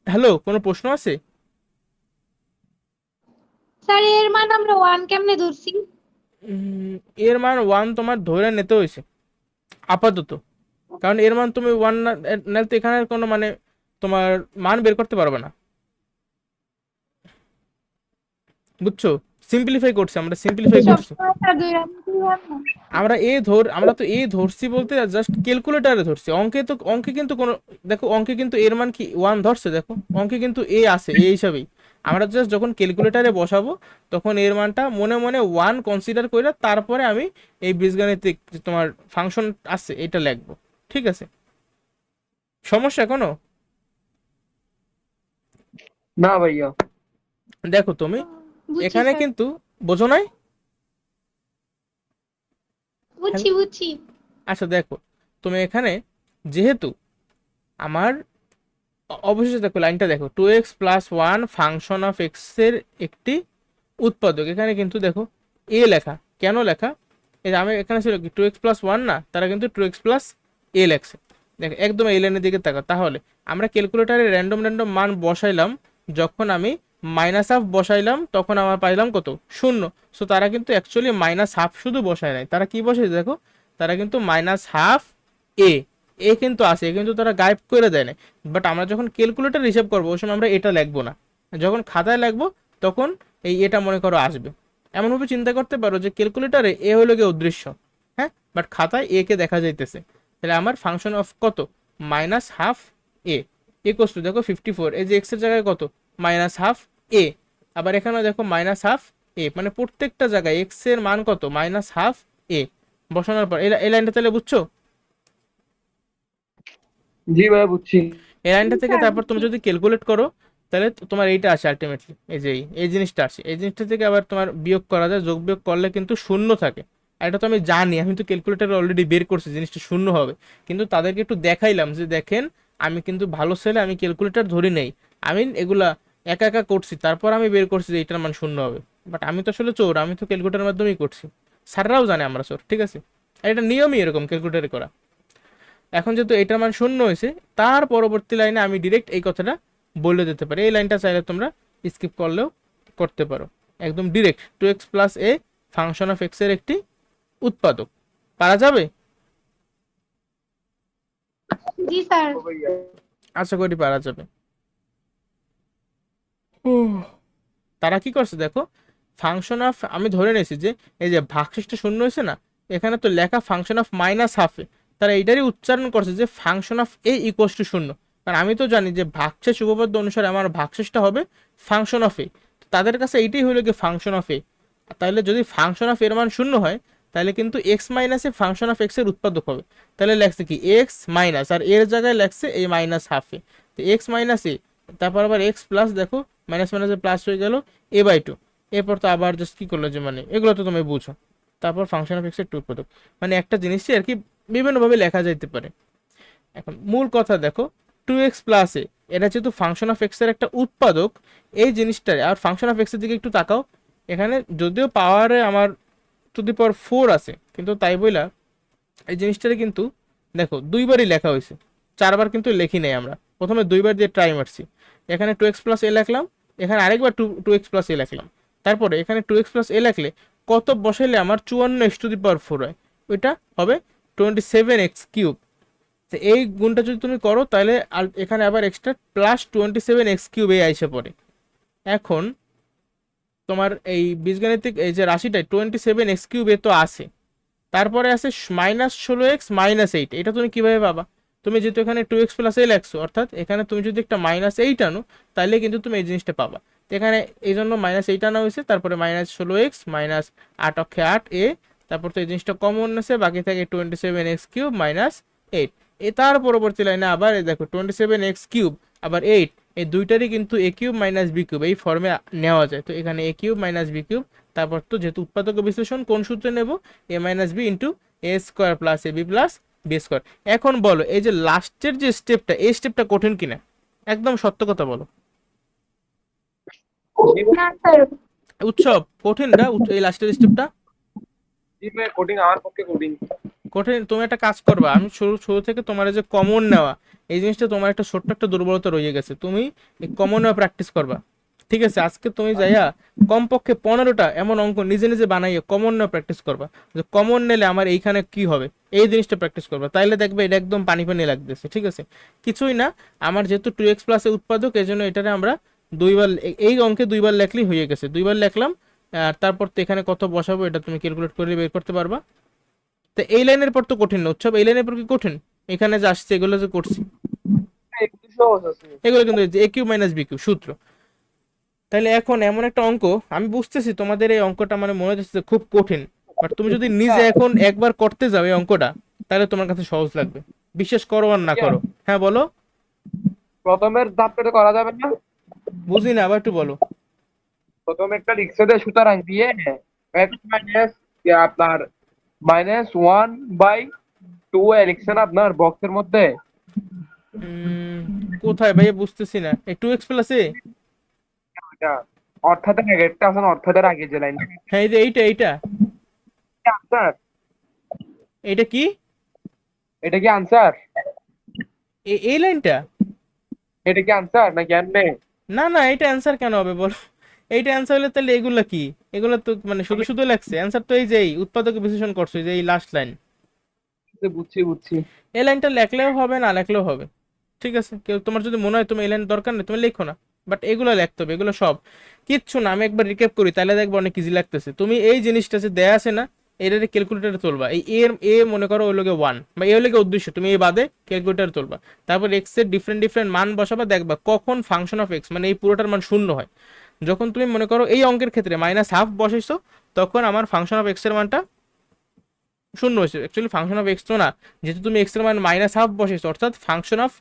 হ্যালো, কোনো প্রশ্ন আছে? স্যার এর মান আমরা 1 কেমনে ধরছি? এর মান 1 তোমার ধরে নিতে হয়েছে আপাতত, কারণ এর মান তুমি 1 না তো এখানে কোনো মানে তোমার মান বের করতে পারবে না, বুঝছো? সিম্পলিফাই করছি আমরা, সিম্পলিফাই করছি সবসময় স্যার ধরে নিতে হবে না? আমরা। আমরা তো ধরছি বলতে জাস্ট ক্যালকুলেটারে ধরছি, অঙ্কে কিন্তু কোনো, দেখো অঙ্কে কিন্তু এর মান কি 1 ধরছে, দেখো অঙ্কে কিন্তু আছে এই হিসাবেই। আমরা জাস্ট যখন ক্যালকুলেটারে বসাবো তখন এর মানটা মনে মনে 1 কনসিডার করে তারপরে আমি এই বীজগাণিতিক যে তোমার ফাংশন আছে এটা লিখবো। ঠিক আছে, সমস্যা কোনো? না ভাইয়া। দেখো তুমি বুঝছি এখানে স্যার। কিন্তু বোঝো নাই। বুঝছি বুঝছি। আচ্ছা দেখো, তুমি এখানে যেহেতু আমার অবশেষে দেখো লাইনটা দেখো, 2x+1 ফাংশন অফ এক্স এর একটি উৎপাদক, এখানে কিন্তু দেখো এ লেখা, কেন লেখা? এই যে আমি এখানে ছিল কি 2x+1 না, তারা কিন্তু 2x+a লেখছে। দেখো একদম এই লাইনের দিকে তাকা, তাহলে আমরা ক্যালকুলেটারে র্যান্ডম র্যান্ডম মান বসাইলাম, যখন আমি মাইনাস হাফ বসাইলাম তখন আমার পাইলাম কত? শূন্য। সো তারা কিন্তু অ্যাকচুয়ালি মাইনাস হাফ শুধু বসায় নাই, তারা কি বসেছে দেখো, তারা কিন্তু মাইনাস হাফ এ, এ কিন্তু আছে, এ কিন্তু তারা গায়েব করে দেয় না। বাট আমরা যখন ক্যালকুলেটার হিসাব করবো ওই সময় আমরা এটা লিখবো না, যখন খাতায় লিখবো তখন এই এটা মনে করো আসবে। এমনভাবে চিন্তা করতে পারো যে ক্যালকুলেটারে এ হলো গিয়ে অদৃশ্য, হ্যাঁ, বাট খাতায় এ কে দেখা যাইতেছে। তাহলে আমার ফাংশন অফ কত? মাইনাস হাফ এ ইকুয়ালস টু দেখো 54, এই যে এক্স এর জায়গায় কত? মাইনাস হাফ এ। আবার এখানে দেখো মাইনাস হাফ এ, মানে প্রত্যেকটা জায়গায় এক্স এর মান কত? মাইনাস হাফ এ বসানোর পর এই লাইনটা তাহলে বুঝছো? জি ভাইয়া বুঝছি। এই লাইনটা জি থেকে স্যার তারপর তুমি বুঝছি। যদি ক্যালকুলেট করো তাহলে তোমার এইটা আসে আলটিমেটলি, এই যে এই জিনিসটা আসে, এই জিনিসটা থেকে আবার তোমার বিয়োগ করা যায়, যোগ বিয়োগ করলে কিন্তু শূন্য থাকে। আর এটা তো আমি জানি, আমি তো ক্যালকুলেটারে অলরেডি বের করছি জিনিসটা শূন্য হবে, কিন্তু তাদেরকে একটু দেখাইলাম যে দেখেন আমি কিন্তু ভালো ছেলে, আমি ক্যালকুলেটার ধরি নেই, আমি এগুলা একা একা করছি, তারপর আমি বের করছি যে এটার মান শূন্য হবে। বাট আমি তো আসলে চোর, আমি তো ক্যালকুলেটারের মাধ্যমেই করছি, স্যাররাও জানে আমরা চোর। ঠিক আছে, আর এটা নিয়মই এরকম ক্যালকুলেটারে করা। এখন যেহেতু এটার মান শূন্য হয়েছে, তার পরবর্তী লাইনে আমি ডিরেক্ট এই কথাটা বলে দিতে পারি, এই লাইনটা চাইলে তোমরা স্কিপ করলেও করতে পারো, একদম direct 2x+a function of x এর একটি উৎপাদক। পারা যাবে? জি স্যার। আশা করি পারা যাবে। তারা কি করছে দেখো, ফাংশন অফ, আমি ধরে নিয়েছি যে এই যে ভাগশেষটা শূন্য হয়েছে না, এখানে তো লেখা ফাংশন অফ মাইনাস হাফে, তারা এইটারই উচ্চারণ করছে যে function of A equals two শূন্য। কারণ আমি তো জানি যে ভাগশেষ উপপাদ্য অনুসারে আমার ভাগশেষটা হবে ফাংশন অফ এ, তাদের কাছে এইটাই হলো গিয়ে ফাংশন অফ এ। তাহলে যদি ফাংশন অফ এর মান শূন্য হয় তাহলে কিন্তু এক্স মাইনাসে ফাংশন অফ এক্স এর উৎপাদক হবে। তাহলে লেখছে কি এক্স মাইনাস, আর এর জায়গায় লেখছে এই মাইনাস হাফে, তো এক্স মাইনাস এ, তারপর আবার এক্স প্লাস, দেখো মাইনাস মাইনাসে প্লাস হয়ে গেল a/2। এরপর তো আবার জাস্ট কি করলো যে মানে এগুলো তো তুমি বুঝো, তারপর ফাংশন অফ এক্স এর টু উৎপাদক, মানে একটা জিনিসই আর কি বিভিন্নভাবে লেখা যাইতে পারে। এখন মূল কথা দেখো, 2x+a এটা যেহেতু ফাংশন অফ এক্স এর একটা উৎপাদক, এই জিনিসটা আর ফাংশন অফ এক্স এর দিকে একটু তাকাও, এখানে যদিও পাওয়ারে আমার টু দি পাওয়ার 4 আছে, কিন্তু তাই বইলা এই জিনিসটারে কিন্তু দেখো দুইবারই লেখা হয়েছে, চারবার কিন্তু লেখি নাই আমরা, প্রথমে দুইবার দিয়ে ট্রাই মারছি। এখানে 2x+a লিখলাম, এখানে আরেকবার 2x+a লিখলাম, তারপরে এখানে 2x+a লিখলে কত বসাইলে আমার 54x⁴ হয়? ওইটা হবে 27x কিউব। তো এই গুণটা যদি তুমি করো তাহলে আর এখানে আবার এক্সট্রা প্লাস 27x কিউব এই আইসে পড়ে। এখন তোমার এই বীজগাণিতিক এই যে রাশিটাই 27x কিউব এ তো আছে, তারপরে আছে -16x-8, এটা তুমি কিভাবে পাবা? তুমি যেহেতু এখানে 2x+a লাগছো, অর্থাৎ এখানে তুমি যদি একটা -8 আনো তাহলে কিন্তু তুমি এই জিনিসটা পাবা। তো এখানে এই জন্য -8 আনা হয়েছে, তারপরে -16x -8 8 তারপর তো এই জিনিসটা কমন আছে, বাকি থাকে 27x³ -8। তার পরবর্তী লাইনে আবার এই দেখো 27x³ আবার 8, এই দুইটারই কিন্তু a³ - b³ এই ফর্মে নেওয়া যায়। তো এখানে a³ - b³, তারপর তো যেহেতু উৎপাদক বিশ্লেষণ কোন সূত্রে নেব, a - b into a square plus ab plus b square. এখন বলো এই যে লাস্টের যে স্টেপটা, এই স্টেপটা কঠিন কিনা? একদম সত্য কথা বলো। জি না স্যার। উৎসব কঠিন না এই লাস্টের স্টেপটা? জি ভাই, কোডিং আমার পক্ষে কোডিং। কঠিন। তুমি একটা কাজ করবা, আমি শুরু শুরু থেকে তোমার এই যে কমন নেওয়া, এই জিনিসটা তোমার একটা ছোট্ট একটা দুর্বলতা রয়ে গেছে, তুমি এই কমন নেওয়া প্র্যাকটিস করবা। ঠিক আছে, আজকে তুমি যাইয়া কমপক্ষে 15টা এমন অঙ্ক নিজে নিজে বানাইয়ে কমন নেওয়া প্র্যাকটিস করবা, যে কমন নিলে আমার এইখানে কি হবে, এই জিনিসটা প্র্যাকটিস করবা। তাইলে দেখবে এটা একদম পানি পানি লাগতেছে। ঠিক আছে, কিছুই না, আমার যেহেতু 2x+ এ উৎপাদক, এই জন্য এটারে আমরা দুইবার, এই অঙ্কে দুইবার লেখলেই হয়ে গেছে, দুইবার লেখলাম। আর তারপর তো এখানে কত বসাবো এটা তুমি ক্যালকুলেট করে বের করতে পারবা। তো এই লাইনের পর তো কঠিন না উৎসব, এই লাইনের পর কি কঠিন? এখানে যে আসছে এগুলো যে করছি, একটু সহজ আছে। এগুলো কিন্তু a³ - b³ সূত্র। তাহলে এখন এমন একটা অঙ্ক, আমি বুঝতেছি তোমাদের এই অঙ্কটা মানে মনে হচ্ছে যে খুব কঠিন, বাট তুমি যদি নিজে এখন একবার করতে যাও এই অঙ্কটা, তাহলে তোমার কাছে সহজ লাগবে, বিশ্বাস করো আর না করো। হ্যাঁ বলো। প্রথমের ধাপটা তো করা যাবে না? বুঝি না, আবার একটু বলো। প্রথমে একটা লিখছে যে সুতরাং দিয়ে x মাইনাস আপনার -1/2 লিখছে না আপনার বক্সের মধ্যে? উম, কোথায় ভাইয়া বুঝতেছি না, একটু x+a? এটা অর্থাতের আগে একটা আছে না, অর্থাতের আগে যে লাইন, হ্যাঁ এই যে এইটা আনসার? এইটা কি? এটা কি আনসার? এই লাইনটা? এটা কি আনসার নাকি এমনি? না না, এটা অ্যান্সার কেন হবে বলো? এইটা অ্যান্সার হলে তাহলে এগুলা কি? এগুলো তো মানে শুধু শুধু লাগছে, অ্যান্সার তো এই যে এই উৎপাদক বিশ্লেষণ করছো, এই যে এই লাস্ট লাইন। বুঝছি বুঝছি। এই লাইনটা লেখলেও হবে, না লেখলেও হবে। ঠিক আছে, কেউ তোমার যদি মনে হয় তুমি এই লাইন দরকার নেই, তুমি লেখো না, বাট এগুলো লিখতে হবে, এগুলো সব কিচ্ছু না। আমি একবার রিক্যাপ করি, তাহলে দেখবো অনেক ইজি লাগতেছে। তুমি এই জিনিসটা যে দেয়া আছে না, এটারে ক্যালকুলেটারে তুলবা, এই এ মনে করো ওই লোকে 1 বা এই লোকে উদ্দেশ্য, তুমি এই বাদে ক্যালকুলেটারে তুলবা, তারপর এক্স এর ডিফারেন্ট ডিফারেন্ট মান বসাবা, দেখবা কখন ফাংশন অফ এক্স মানে এই পুরোটার মান শূন্য হয়। যখন তুমি মনে করো এই অঙ্কের ক্ষেত্রে -1/2 বসাইছো, তখন আমার ফাংশন অফ এক্স এর মানটা শূন্য হয়েছে। অ্যাকচুয়ালি ফাংশন অফ এক্স তো না, যেহেতু তুমি এক্স এর মান -1/2 বসেছো, অর্থাৎ ফাংশন অফ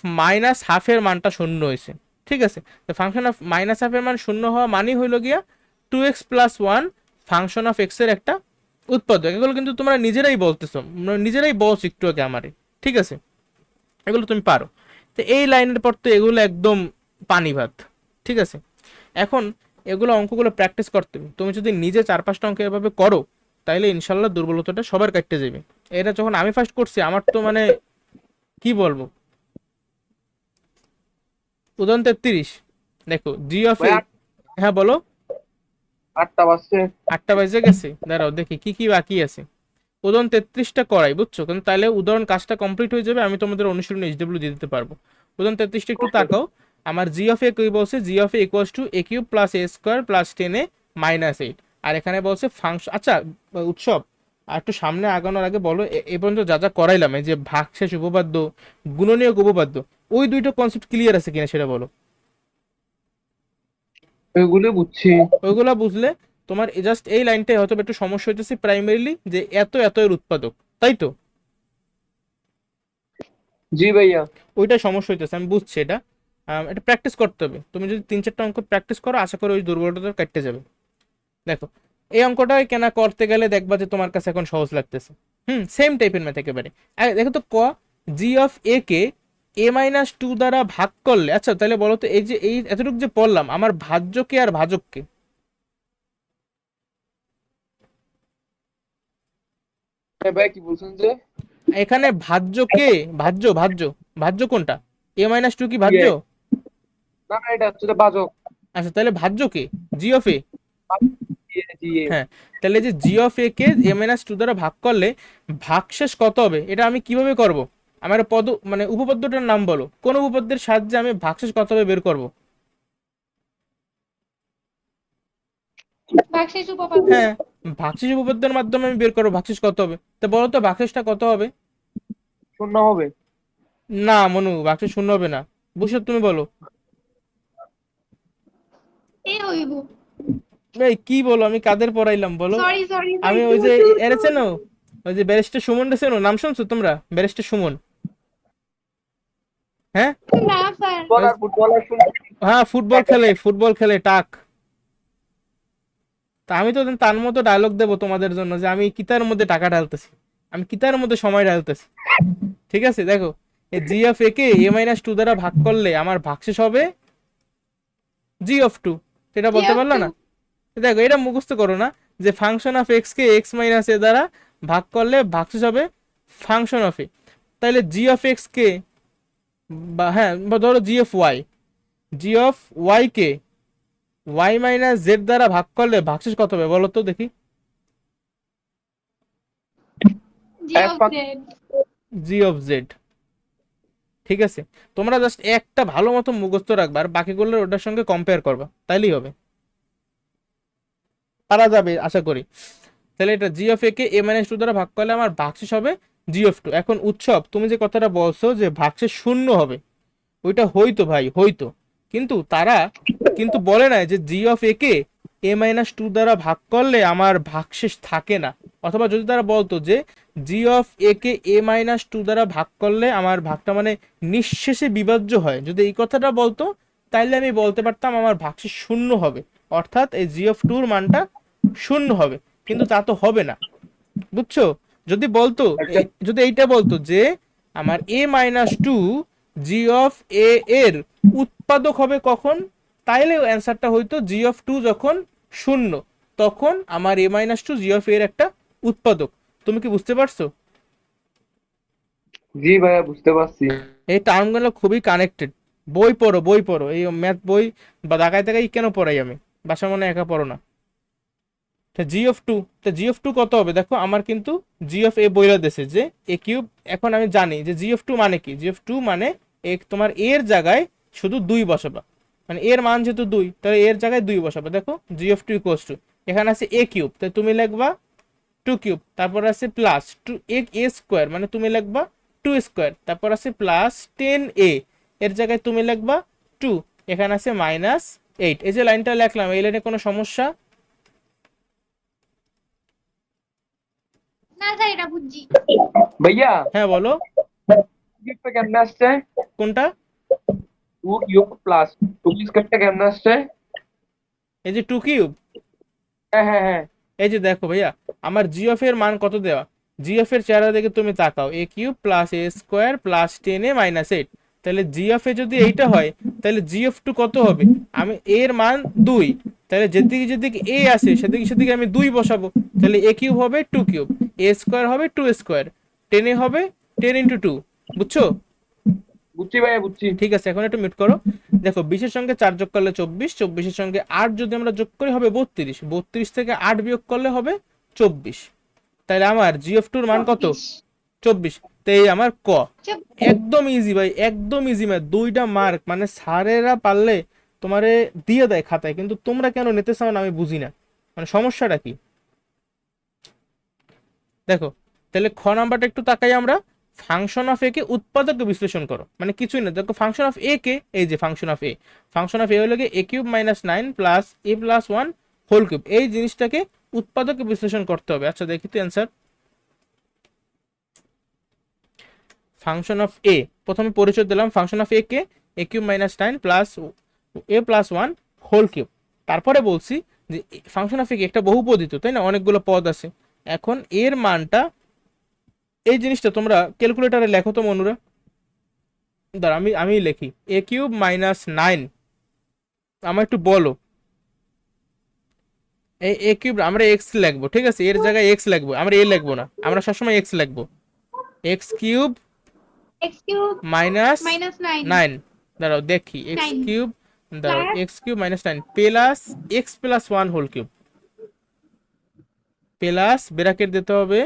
-1/2 এর মানটা শূন্য হয়েছে। ঠিক আছে, তো ফাংশন অফ -1/2 এর মান শূন্য হওয়া মানেই হইলো গিয়া 2x+1 ফাংশন অফ এক্স এর একটা উৎপাদক। এগুলো কিন্তু তোমরা নিজেরাই বলতেছো, নিজেরাই বলছো একটু আগে আমারে। ঠিক আছে, এগুলো তুমি পারো। তো এই লাইনের পর তো এগুলো একদম পানি ভাত। ঠিক আছে, এখন এগুলো অঙ্কগুলো প্র্যাকটিস করতে হবে। তুমি যদি নিজে 4-5টা অঙ্ক এভাবে করো, তাইলে ইনশাল্লাহ দুর্বলতাটা সবার কাটতে যাবে। এটা যখন আমি ফার্স্ট করছি, আমার তো মানে কি বলবো। উদাহরণ 33, দেখো জি অফ ভাই এ। হ্যাঁ বলো। 8টা বাজছে। 8টা বাজে গেছে, দাঁড়াও দেখি কি কি বাকি আছে। উদাহরণ 33টা করাই, বুঝছো? কিন্তু তাহলে উদাহরণ কাজটা কমপ্লিট হয়ে যাবে, আমি তোমাদের অনুশীলন এইচডব্লিউ দিয়ে দিতে পারবো। উদাহরণ 33টা একটু তাকাও। আমার জি অফ এ কি বলছে, G of A equals to a³ plus a square plus 10a -8। আর এখানে বলছে ফাংশন, আচ্ছা উৎসব, আর একটু সামনে আগানোর আগে বলো, এ পর্যন্ত যা যা করাইলাম, এই যে ভাগশেষ উপপাদ্য, গুণনীয়ক উপপাদ্য, ওই দুইটা কনসেপ্ট ক্লিয়ার আছে কিনা সেটা বলো। ওইগুলো বুঝছি। ওইগুলা বুঝলে তোমার জাস্ট এই লাইনটাই হয়তো একটু সমস্যা হইতেছে প্রাইমারিলি, যে এত এত এর উৎপাদক, তাই তো? জি ভাইয়া। ওইটাই সমস্যা হইতেছে, আমি বুঝছি এটা। এটা প্র্যাকটিস করতে হবে, তুমি যদি 3-4টা অঙ্ক প্র্যাকটিস করো, আশা করি ওই দুর্বলতা কাটতে যাবে। দেখো এই অঙ্কটাই কেনা করতে গেলে দেখবা যে তোমার কাছে এখন সহজ লাগতেছে। সেম টাইপের ম্যাথ একেবারে। দেখো তো জি অফ এ কে a-2 দ্বারা ভাগ করলে, আচ্ছা তাহলে বলো তো এই যে এই এতটুকু যে পড়লাম, আমার ভাজ্যকে আর ভাজককে, ভাই কি বলছেন যে? এখানে ভাজ্য কে, ভাজ্য ভাজ্য ভাজ্য কোনটা? a-2 কি ভাজ্য? না না, এটা হচ্ছে যে বাজক। আচ্ছা তাহলে ভাজ্য কে? জি অফ এ। জি এ। হ্যাঁ, তাহলে এই যে জি অফ এ কে এ মাইনাস টু দ্বারা ভাগ করলে ভাগশেষ কত হবে, এটা আমি কিভাবে করব? আমার মানে উপপাদ্যটার নাম বলো, কোন উপপাদ্যের সাহায্যে আমি ভাগশেষ কত হবে বের করব? ভাগশেষ উপপাদ্য। হ্যাঁ, ভাগশেষ উপপাদ্যের মাধ্যমে আমি বের করবো ভাগশেষ কত হবে। তো বলো তো ভাগশেষটা কত হবে? শূন্য হবে। না মনু, ভাগশেষ শূন্য হবে না। বুঝছো, তুমি বলো। এ হইব। এই কি বলো, আমি কাদের পড়াইলাম বলো? সরি সরি ভাই, আমি টু ওই যে টু টু। এরে চেনো, ওই যে ব্যারিস্টার সুমন রে চেনো, নাম শুনছো তোমরা ব্যারিস্টার সুমন? হ্যাঁ, না স্যার। ওই- ফুটবলার শুনছি। হ্যাঁ ফুটবল খেলে টাক। তা আমি তো তার মতো ডায়লগ দেবো তোমাদের জন্য যে আমি কিতার মধ্যে টাকা ঢালতেছি, আমি কিতার মধ্যে সময় ঢালতেছি। ঠিক আছে, দেখো, এই জি অফ এ কে এ মাইনাস টু দ্বারা ভাগ করলে আমার ভাগশেষ হবে জি অফ টু। সেটা জি বলতে অফ পারলা টু। না? দেখো, এটা মুখস্থ করো না, যে ফাংশন অফ এক্স কে এক্স মাইনাস এ দ্বারা ভাগ করলে ভাগশেষ হবে ফাংশন অফ এ। তাহলে জি অফ এক্স কে, বা হ্যাঁ বা ধরো জি অফ ওয়াই কে ওয়াই মাইনাস জেড দ্বারা ভাগ করলে ভাগশেষ কত হবে বলো তো দেখি? G F of Z. G of Z. ঠিক আছে, তোমরা জাস্ট একটা ভালো মতো মুখস্থ রাখবা আর বাকিগুলো ওটার সঙ্গে কম্পেয়ার করবা, তাইলেই হবে, পারা যাবে আশা করি। তাহলে এটা জি অফ এ কে এ মাইনাস টু দ্বারা ভাগ করলে আমার ভাগশেষ হবে জি অফ টু। এখন উৎসব, তুমি যে কথাটা বলছো যে ভাগশেষ শূন্য হবে, ওইটা হইতো ভাই হইতো, কিন্তু তারা কিন্তু বলে না যে জি অফ এ কে এ মাইনাস টু দ্বারা ভাগ করলে আমার ভাগশেষ থাকে না। অথবা যদি তারা বলতো যে জি অফ এ কে এ মাইনাস টু দ্বারা ভাগ করলে আমার ভাগটা মানে নিঃশেষে বিভাজ্য হয়, যদি এই কথাটা বলতো, তাইলে আমি বলতে পারতাম আমার ভাগশেষ শূন্য হবে, অর্থাৎ এই জি অফ টুর মানটা শূন্য হবে। কিন্তু তা তো হবে না, বুঝছো? যদি বলতো একটা যদি এইটা বলতো যে আমার এ মাইনাস টু জি অফ এ এর উৎপাদক হবে কখন, তাইলে অ্যান্সারটা হইতো জি অফ টু যখন শূন্য, তখন আমার এ মাইনাস টু জি অফ এর একটা উৎপাদক। তুমি কি বুঝতে পারছো? জি ভাইয়া, বুঝতে পারছি। এই টার্মগুলো খুবই কানেক্টেড। বই পড়ো, এই ম্যাথ বই বা দাগায় দাগাই কেন পড়াই আমি, বাসা মনে একা পড়ো না। জি অফ টু, তা জি অফ টু কত হবে দেখো, আমার কিন্তু জি অফ এ বইলা দেশে যে এ কিউব। এখন আমি জানি যে জি অফ টু মানে কি, জি অফ টু মানে এক তোমার এর জায়গায় শুধু দুই বসাবা, মানে এর মান যেহেতু দুই, তাহলে এর জায়গায় দুই বসাবা। দেখো জি অফ টু ইকুয়ালস টু, এখানে আছে এ কিউব, তাই তুমি লিখবা টু কিউব, তারপর আছে প্লাস টু এ স্কোয়ার, মানে তুমি লিখবা টু স্কোয়ার, তারপর আছে প্লাস 10a, এর জায়গায় তুমি লিখবা টু, এখানে আছে মাইনাস 8। এই যে লাইনটা লিখলাম, এই লাইনে কোনো সমস্যা? না স্যার, এটা বুঝছি। ভাইয়া, হ্যাঁ বলো। কিউবটা কেমনে আসছে? কোনটা? টু কিউব প্লাস টু কিউবটা কেমনে আসছে? এই যে টু কিউব, হ্যাঁ হ্যাঁ হ্যাঁ। এই যে দেখো ভাইয়া, আমার জি অফ এর মান কত দেওয়া, জি অফ এর চেহারা দেখে তুমি তাকাও, এ কিউব প্লাস এ স্কোয়ার প্লাস 10a মাইনাস 8। তাহলে জি অফ এ যদি এইটা হয়, তাহলে জি অফ টু কত হবে? আমি এর মান দুই, তাহলে যেদিকে যেদিকে এ আসে সেদিকে সেদিকে আমি দুই বসাবো। তাহলে এ কিউব হবে টু কিউব, এ স্কোয়ার হবে টু স্কোয়ার, 10a হবে 10 × 2। বুঝছো? বুঝছি ভাইয়া, বুঝছি। ঠিক আছে, এখন একটু মিট করো। দেখো 20-এর সঙ্গে 4 যোগ করলে 24, 24-এর সঙ্গে 8 যদি আমরা যোগ করি হবে 32, 32 থেকে 8 বিয়োগ করলে হবে 24। তাহলে আমার জি অফ টুর মান কত? 24। 24। তো এই আমার ক। চুপ। একদম ইজি ভাই, একদম ইজি ম্যাথ, দুইটা মার্ক, মানে স্যারেরা পারলে তোমারে দিয়ে দেয় খাতায়, কিন্তু তোমরা কেন নিতে চাও না আমি বুঝি না, মানে সমস্যাটা কি? দেখো, তাহলে খ নাম্বারটা একটু তাকাই আমরা। ফাংশন অফ এ কে উৎপাদকে বিশ্লেষণ করো, মানে কিছুই না, দেখো ফাংশন অফ এ কে, এই যে ফাংশন অফ এ হলো এ cube minus 9 plus a plus 1 whole cube, এই জিনিসটাকে উৎপাদকে বিশ্লেষণ করতে হবে। আচ্ছা দেখি তো অ্যান্সার। ফাংশন অফ এ, প্রথমে পরিচয় দিলাম, ফাংশন অফ এ কে a cube minus 9 plus a plus 1 whole cube. তারপরে বলছি যে ফাংশন অফ এ কে একটা বহুপদী তো, তাই না, অনেকগুলো পদ আছে। এখন এর মানটা, এই জিনিসটা তোমরা ক্যালকুলেটারে লেখো তো মনুরা, দাঁড়া আমি আমি লিখি এ কিউব মাইনাস 9, আমার একটু বলো। এই এ কিউব আমরা এক্স লিখবো, ঠিক আছে, এর জায়গায় এক্স লিখবো, আমরা এ লিখবো না, আমরা সবসময় এক্স লিখবো। X cube x cube minus minus 9। 9, দাঁড়াও দেখি, এক্স 9 কিউব, দাঁড়াও plus x cube minus 9 plus x plus 1 whole cube, plus bracket দিতে হবে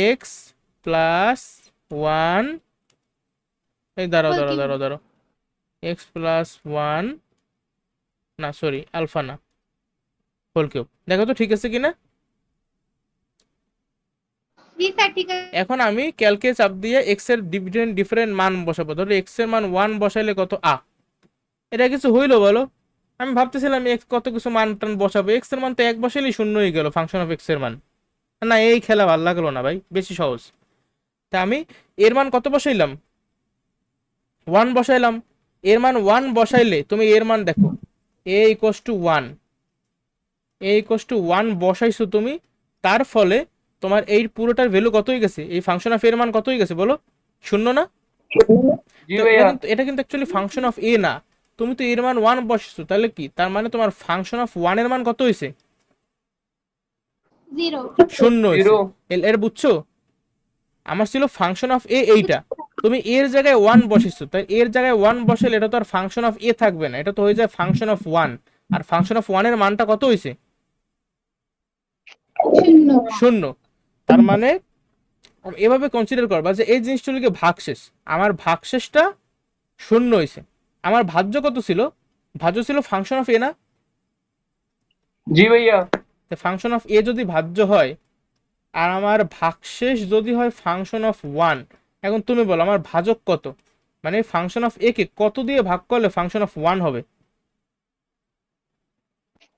এক্স প্লাস ওয়ান, এই দাঁড়াও Whole দাঁড়াও cube. দাঁড়াও দাঁড়াও, এক্স প্লাস ওয়ান, না সরি আলফা না, হোল কিউব। দেখো তো ঠিক আছে কিনা। জি স্যার ঠিক আছে। এখন আমি ক্যালকে চাপ দিয়ে এক্স এর ডিফারেন্ট মান বসাবো। ধরো এক্স এর মান 1 বসাইলে কত এটা কিছু হইলো বলো? আমি ভাবতেছিলাম এক্স কত কিছু মান টান বসাবো, এক্স এর মান তো 1 বসাইলেই শূন্য হয়ে গেল ফাংশন অফ এক্স এর মান। না এই খেলা ভালো লাগলো না ভাই, বেশি সহজ। তা আমি এর মান কত বসাইলাম, 1 বসাইলাম। এর মান 1 বসাইলে তুমি এর মান দেখো, A equals to 1, A equals to 1 বসাইছো তুমি, তার ফলে তোমার এই পুরোটার ভ্যালু কত হয়ে গেছে, এই ফাংশন অফ এর মান কত হয়ে গেছে বলো, শূন্য না? জি তো ভাইয়া। এটা কিন্তু অ্যাকচুয়ালি ফাংশন অফ এ না, তুমি তো এর মান 1 বসাইছো, তাহলে কি তার মানে তোমার ফাংশন অফ 1 এর মান কত হয়েছে, 0. শূন্য হয়েছে। জিরো। এর বুঝছো, আমার ছিল ফাংশন অফ এ এইটা, তুমি এর জায়গায় 1 বসাইছো, তাই এর জায়গায় 1 বসাইলে এটা তো আর ফাংশন অফ এ থাকবে না, এটা তো হয়ে যায় ফাংশন অফ 1। আর ফাংশন অফ 1 এর মানটা কত হয়েছে, 0. শূন্য। তার মানে এভাবে কনসিডার করবা যে এই জিনিসটাকে ভাগশেষ, আমার ভাগশেষটা শূন্য হয়েছে। আমার ভাজ্য কত ছিল, ভাজ্য ছিল ফাংশন অফ এ না? জি ভাইয়া। ফাংশন অফ এ যদি ভাজ্য হয় আর আমার ভাগশেষ যদি হয় ফাংশন অফ 1, এখন তুমি বলো আমার ভাজক কত, মানে ফাংশন অফ এ কে কত দিয়ে ভাগ করলে ফাংশন অফ 1 হবে,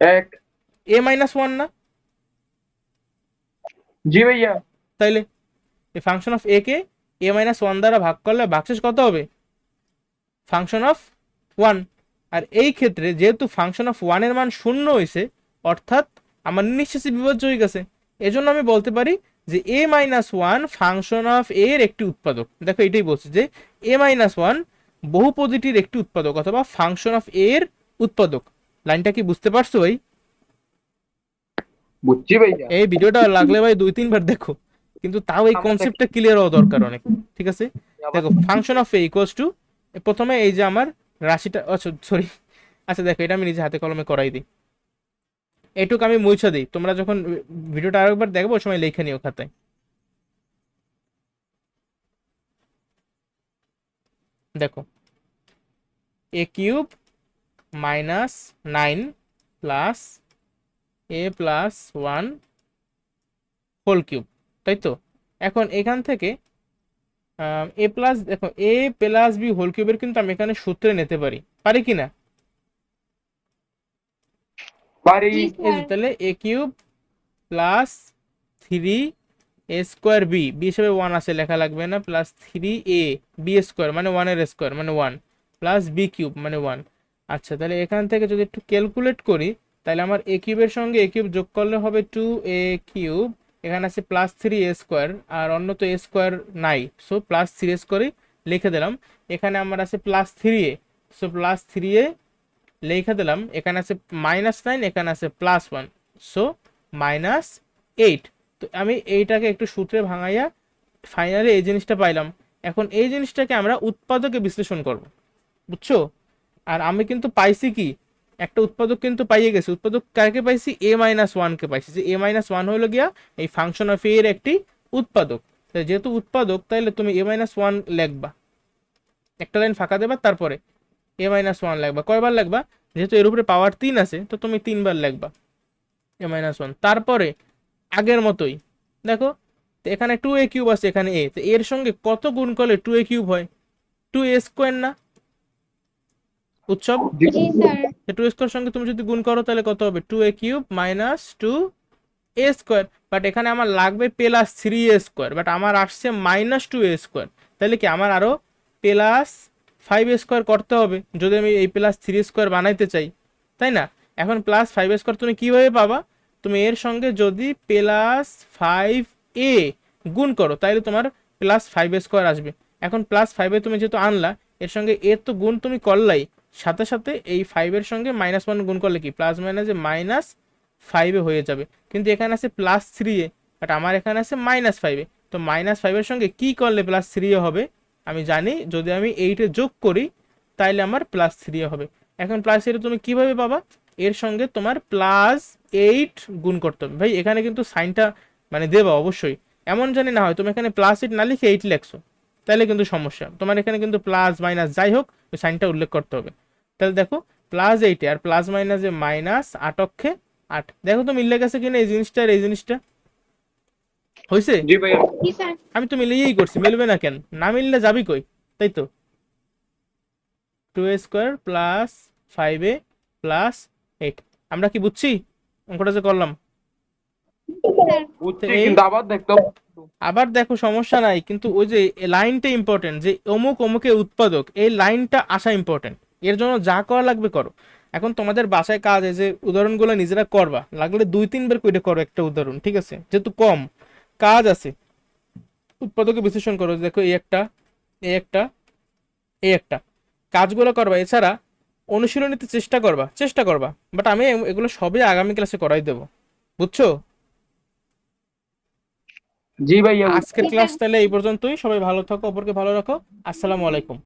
এক। এ মাইনাস 1 না? জি ভাইয়া। তাইলে এই ফাংশন অফ এ কে এ মাইনাস 1 দ্বারা ভাগ করলে ভাগশেষ কত হবে, ফাংশন অফ 1। আর এই ক্ষেত্রে যেহেতু ফাংশন অফ 1 এর মান শূন্য হয়েছে, অর্থাৎ আমার নিঃশেষে বিভাজ্য হয়ে গেছে, এজন্য আমি বলতে পারি যে এ মাইনাস 1 ফাংশন অফ এর একটি উৎপাদক। দেখো এটাই বলছে যে এ মাইনাস 1 বহুপদীটির একটি উৎপাদক অথবা ফাংশন অফ এর উৎপাদক। লাইনটা কি বুঝতে পারছো ভাই? বুঝছি ভাইয়া। এই ভিডিওটা লাগলে ভাই 2-3 বার দেখো, কিন্তু তাও এই আমরা কনসেপ্টটা ক্লিয়ার হওয়া দরকার অনেক, ঠিক আছে? আবার দেখো function of A equals two, প্রথমে এই যে আমার রাশিটা, আচ্ছা সরি, আচ্ছা দেখো এটা আমি নিজে হাতে কলমে করাই দিই, এইটুকু আমি মুছে দিই, তোমরা যখন ভিডিওটা আরেকবার দেখবো ওই সময় লিখে নিও খাতায়। দেখো এ cube minus 9 plus a plus 1 whole cube, তাই তো? এখন এখান থেকে এ প্লাস, দেখো এ প্লাস বি হোল কিউবের কিন্তু আমি এখানে সূত্রে নিতে পারি, পারি কি না? পারি। জি এই স্যার। যে তাহলে এ কিউব প্লাস 3 এ স্কোয়ার বি, বি হিসেবে 1 আছে লেখা লাগবে না, প্লাস 3 এ বি স্কোয়ার মানে 1 এর স্কোয়ার মানে 1, প্লাস বি কিউব মানে 1। আচ্ছা তাহলে এখান থেকে যদি একটু ক্যালকুলেট করি, তাহলে আমার এ কিউবের সঙ্গে এ কিউব যোগ করলে হবে 2 এ কিউব, এখানে আছে প্লাস 3 এ স্কোয়ার, আর অন্য তো এ স্কোয়ার নাই, সো প্লাস 3 এ স্কোয়ারই লিখে দিলাম। এখানে আমার আছে প্লাস 3 এ, সো প্লাস 3 এ লিখে দিলাম। এখানে আছে -9, এখানে আছে +1, সো -8। তো আমি এইটাকে একটু সূত্রে ভাঙাইয়া ফাইনালি এই জিনিসটা পাইলাম। এখন এই জিনিসটাকে আমরা উৎপাদকে বিশ্লেষণ করব, বুঝছো? আর আমি কিন্তু পাইছি কি, একটা উৎপাদক কিন্তু পাইয়ে গেছি। উৎপাদক কাকে পাইছি, a-1 কে পাইছি, যে a-1 হলো গিয়া এই ফাংশন অফ এর একটি উৎপাদক। যেহেতু উৎপাদক তাইলে তুমি a-1 লিখবা, একটা লাইন ফাঁকা দেবা, তারপরে a-1 লিখবা। কয়বার লিখবা, যেহেতু এর উপরে পাওয়ার 3 আছে তো তুমি 3 বার লিখবা a-1। তারপরে আগের মতোই দেখো, তো এখানে 2a কিউব আছে, এখানে a, তো এর সঙ্গে কত গুণ করলে 2a কিউব হয়, 2a স্কোয়ার না উৎসব? জি স্যার। 2a স্কোয়ার সঙ্গে তুমি যদি গুণ করো তাহলে কত হবে, 2a cube minus 2a square. But এখানে আমার লাগবে প্লাস 3a স্কোয়ার, বাট আমার আসছে -2a স্কোয়ার, তাহলে কি আমার আরো প্লাস 5a স্কোয়ার করতে হবে যদি আমি এই প্লাস 3 স্কোয়ার বানাইতে চাই, তাই না? এখন প্লাস 5a স্কোয়ার তুমি কিভাবে পাবা, তুমি এর সঙ্গে যদি প্লাস 5a গুণ করো তাহলে তোমার প্লাস 5a স্কোয়ার আসবে। এখন প্লাস 5a তুমি যেহেতু আনলা, এর সঙ্গে এর তো গুণ তুমি করলাই, সাথে সাথে এই 5 এর সঙ্গে -1 গুণ করলে কি প্লাস মাইনাসে -5 হয়ে যাবে। কিন্তু এখানে আছে প্লাস 3a, বাট আমার এখানে আছে -5, তো -5 এর সঙ্গে কি করলে প্লাস 3a হবে আমি জানি, যদি আমি 8 যোগ করি তাইলে আমার প্লাস 3a হবে। এখন প্লাস এটা তুমি কিভাবে পাবা, এর সঙ্গে তোমার প্লাস 8 গুণ করতে হবে। ভাই এখানে কিন্তু সাইনটা মানে দেবা অবশ্যই, এমন জানি না হয় তুমি এখানে প্লাস 8 না লিখে 8 লেখছো, তাহলে কিন্তু সমস্যা। তোমার এখানে কিন্তু প্লাস মাইনাস যাই হোক ওই সাইনটা উল্লেখ করতে হবে। তাহলে দেখো +8 আর প্লাস মাইনাসে -8 অক্ষে 8, দেখো তো মিলে গেছে কিনা এই জিনিসটা আর এই জিনিসটা, হয়েছে? জি ভাইয়া। জি স্যার। আমি তো মিলিয়েই করছি, মিলবে না কেন? না মিললে যাবি কই, তাই তো? 2a² প্লাস 5a প্লাস 8, আমরা কি বুঝছি অঙ্কটা যে করলাম? স্যার। তো বুঝছি, এই কিন্তু আবার দেখতে হবে। আবার দেখো সমস্যা নাই, কিন্তু ওই যে লাইনটা ইম্পর্টেন্ট, যে অমুক অমুকের উৎপাদক, এই লাইনটা আসা ইম্পর্টেন্ট। এর জন্য যা করা লাগবে করো। এখন তোমাদের বাসায় কাজ এই যে উদাহরণগুলো নিজেরা করবা, লাগলে 2-3 বার কইটা করো একটা উদাহরণ, ঠিক আছে? যেহেতু কম কাজ আছে, উৎপাদকে বিশ্লেষণ করো, দেখো এই একটা, এই একটা, এই একটা, কাজগুলো করবা। এছাড়া অনুশীলনীতে চেষ্টা করবা, বাট আমি এগুলো সবই আগামী ক্লাসে করাই দেবো, বুঝছো? জি ভাইয়া। আজকের জি ক্লাস স্যার। তাহলে এই পর্যন্তই, সবাই ভালো থাকো, অপরকে ভালো রাখো। আসসালামু আলাইকুম।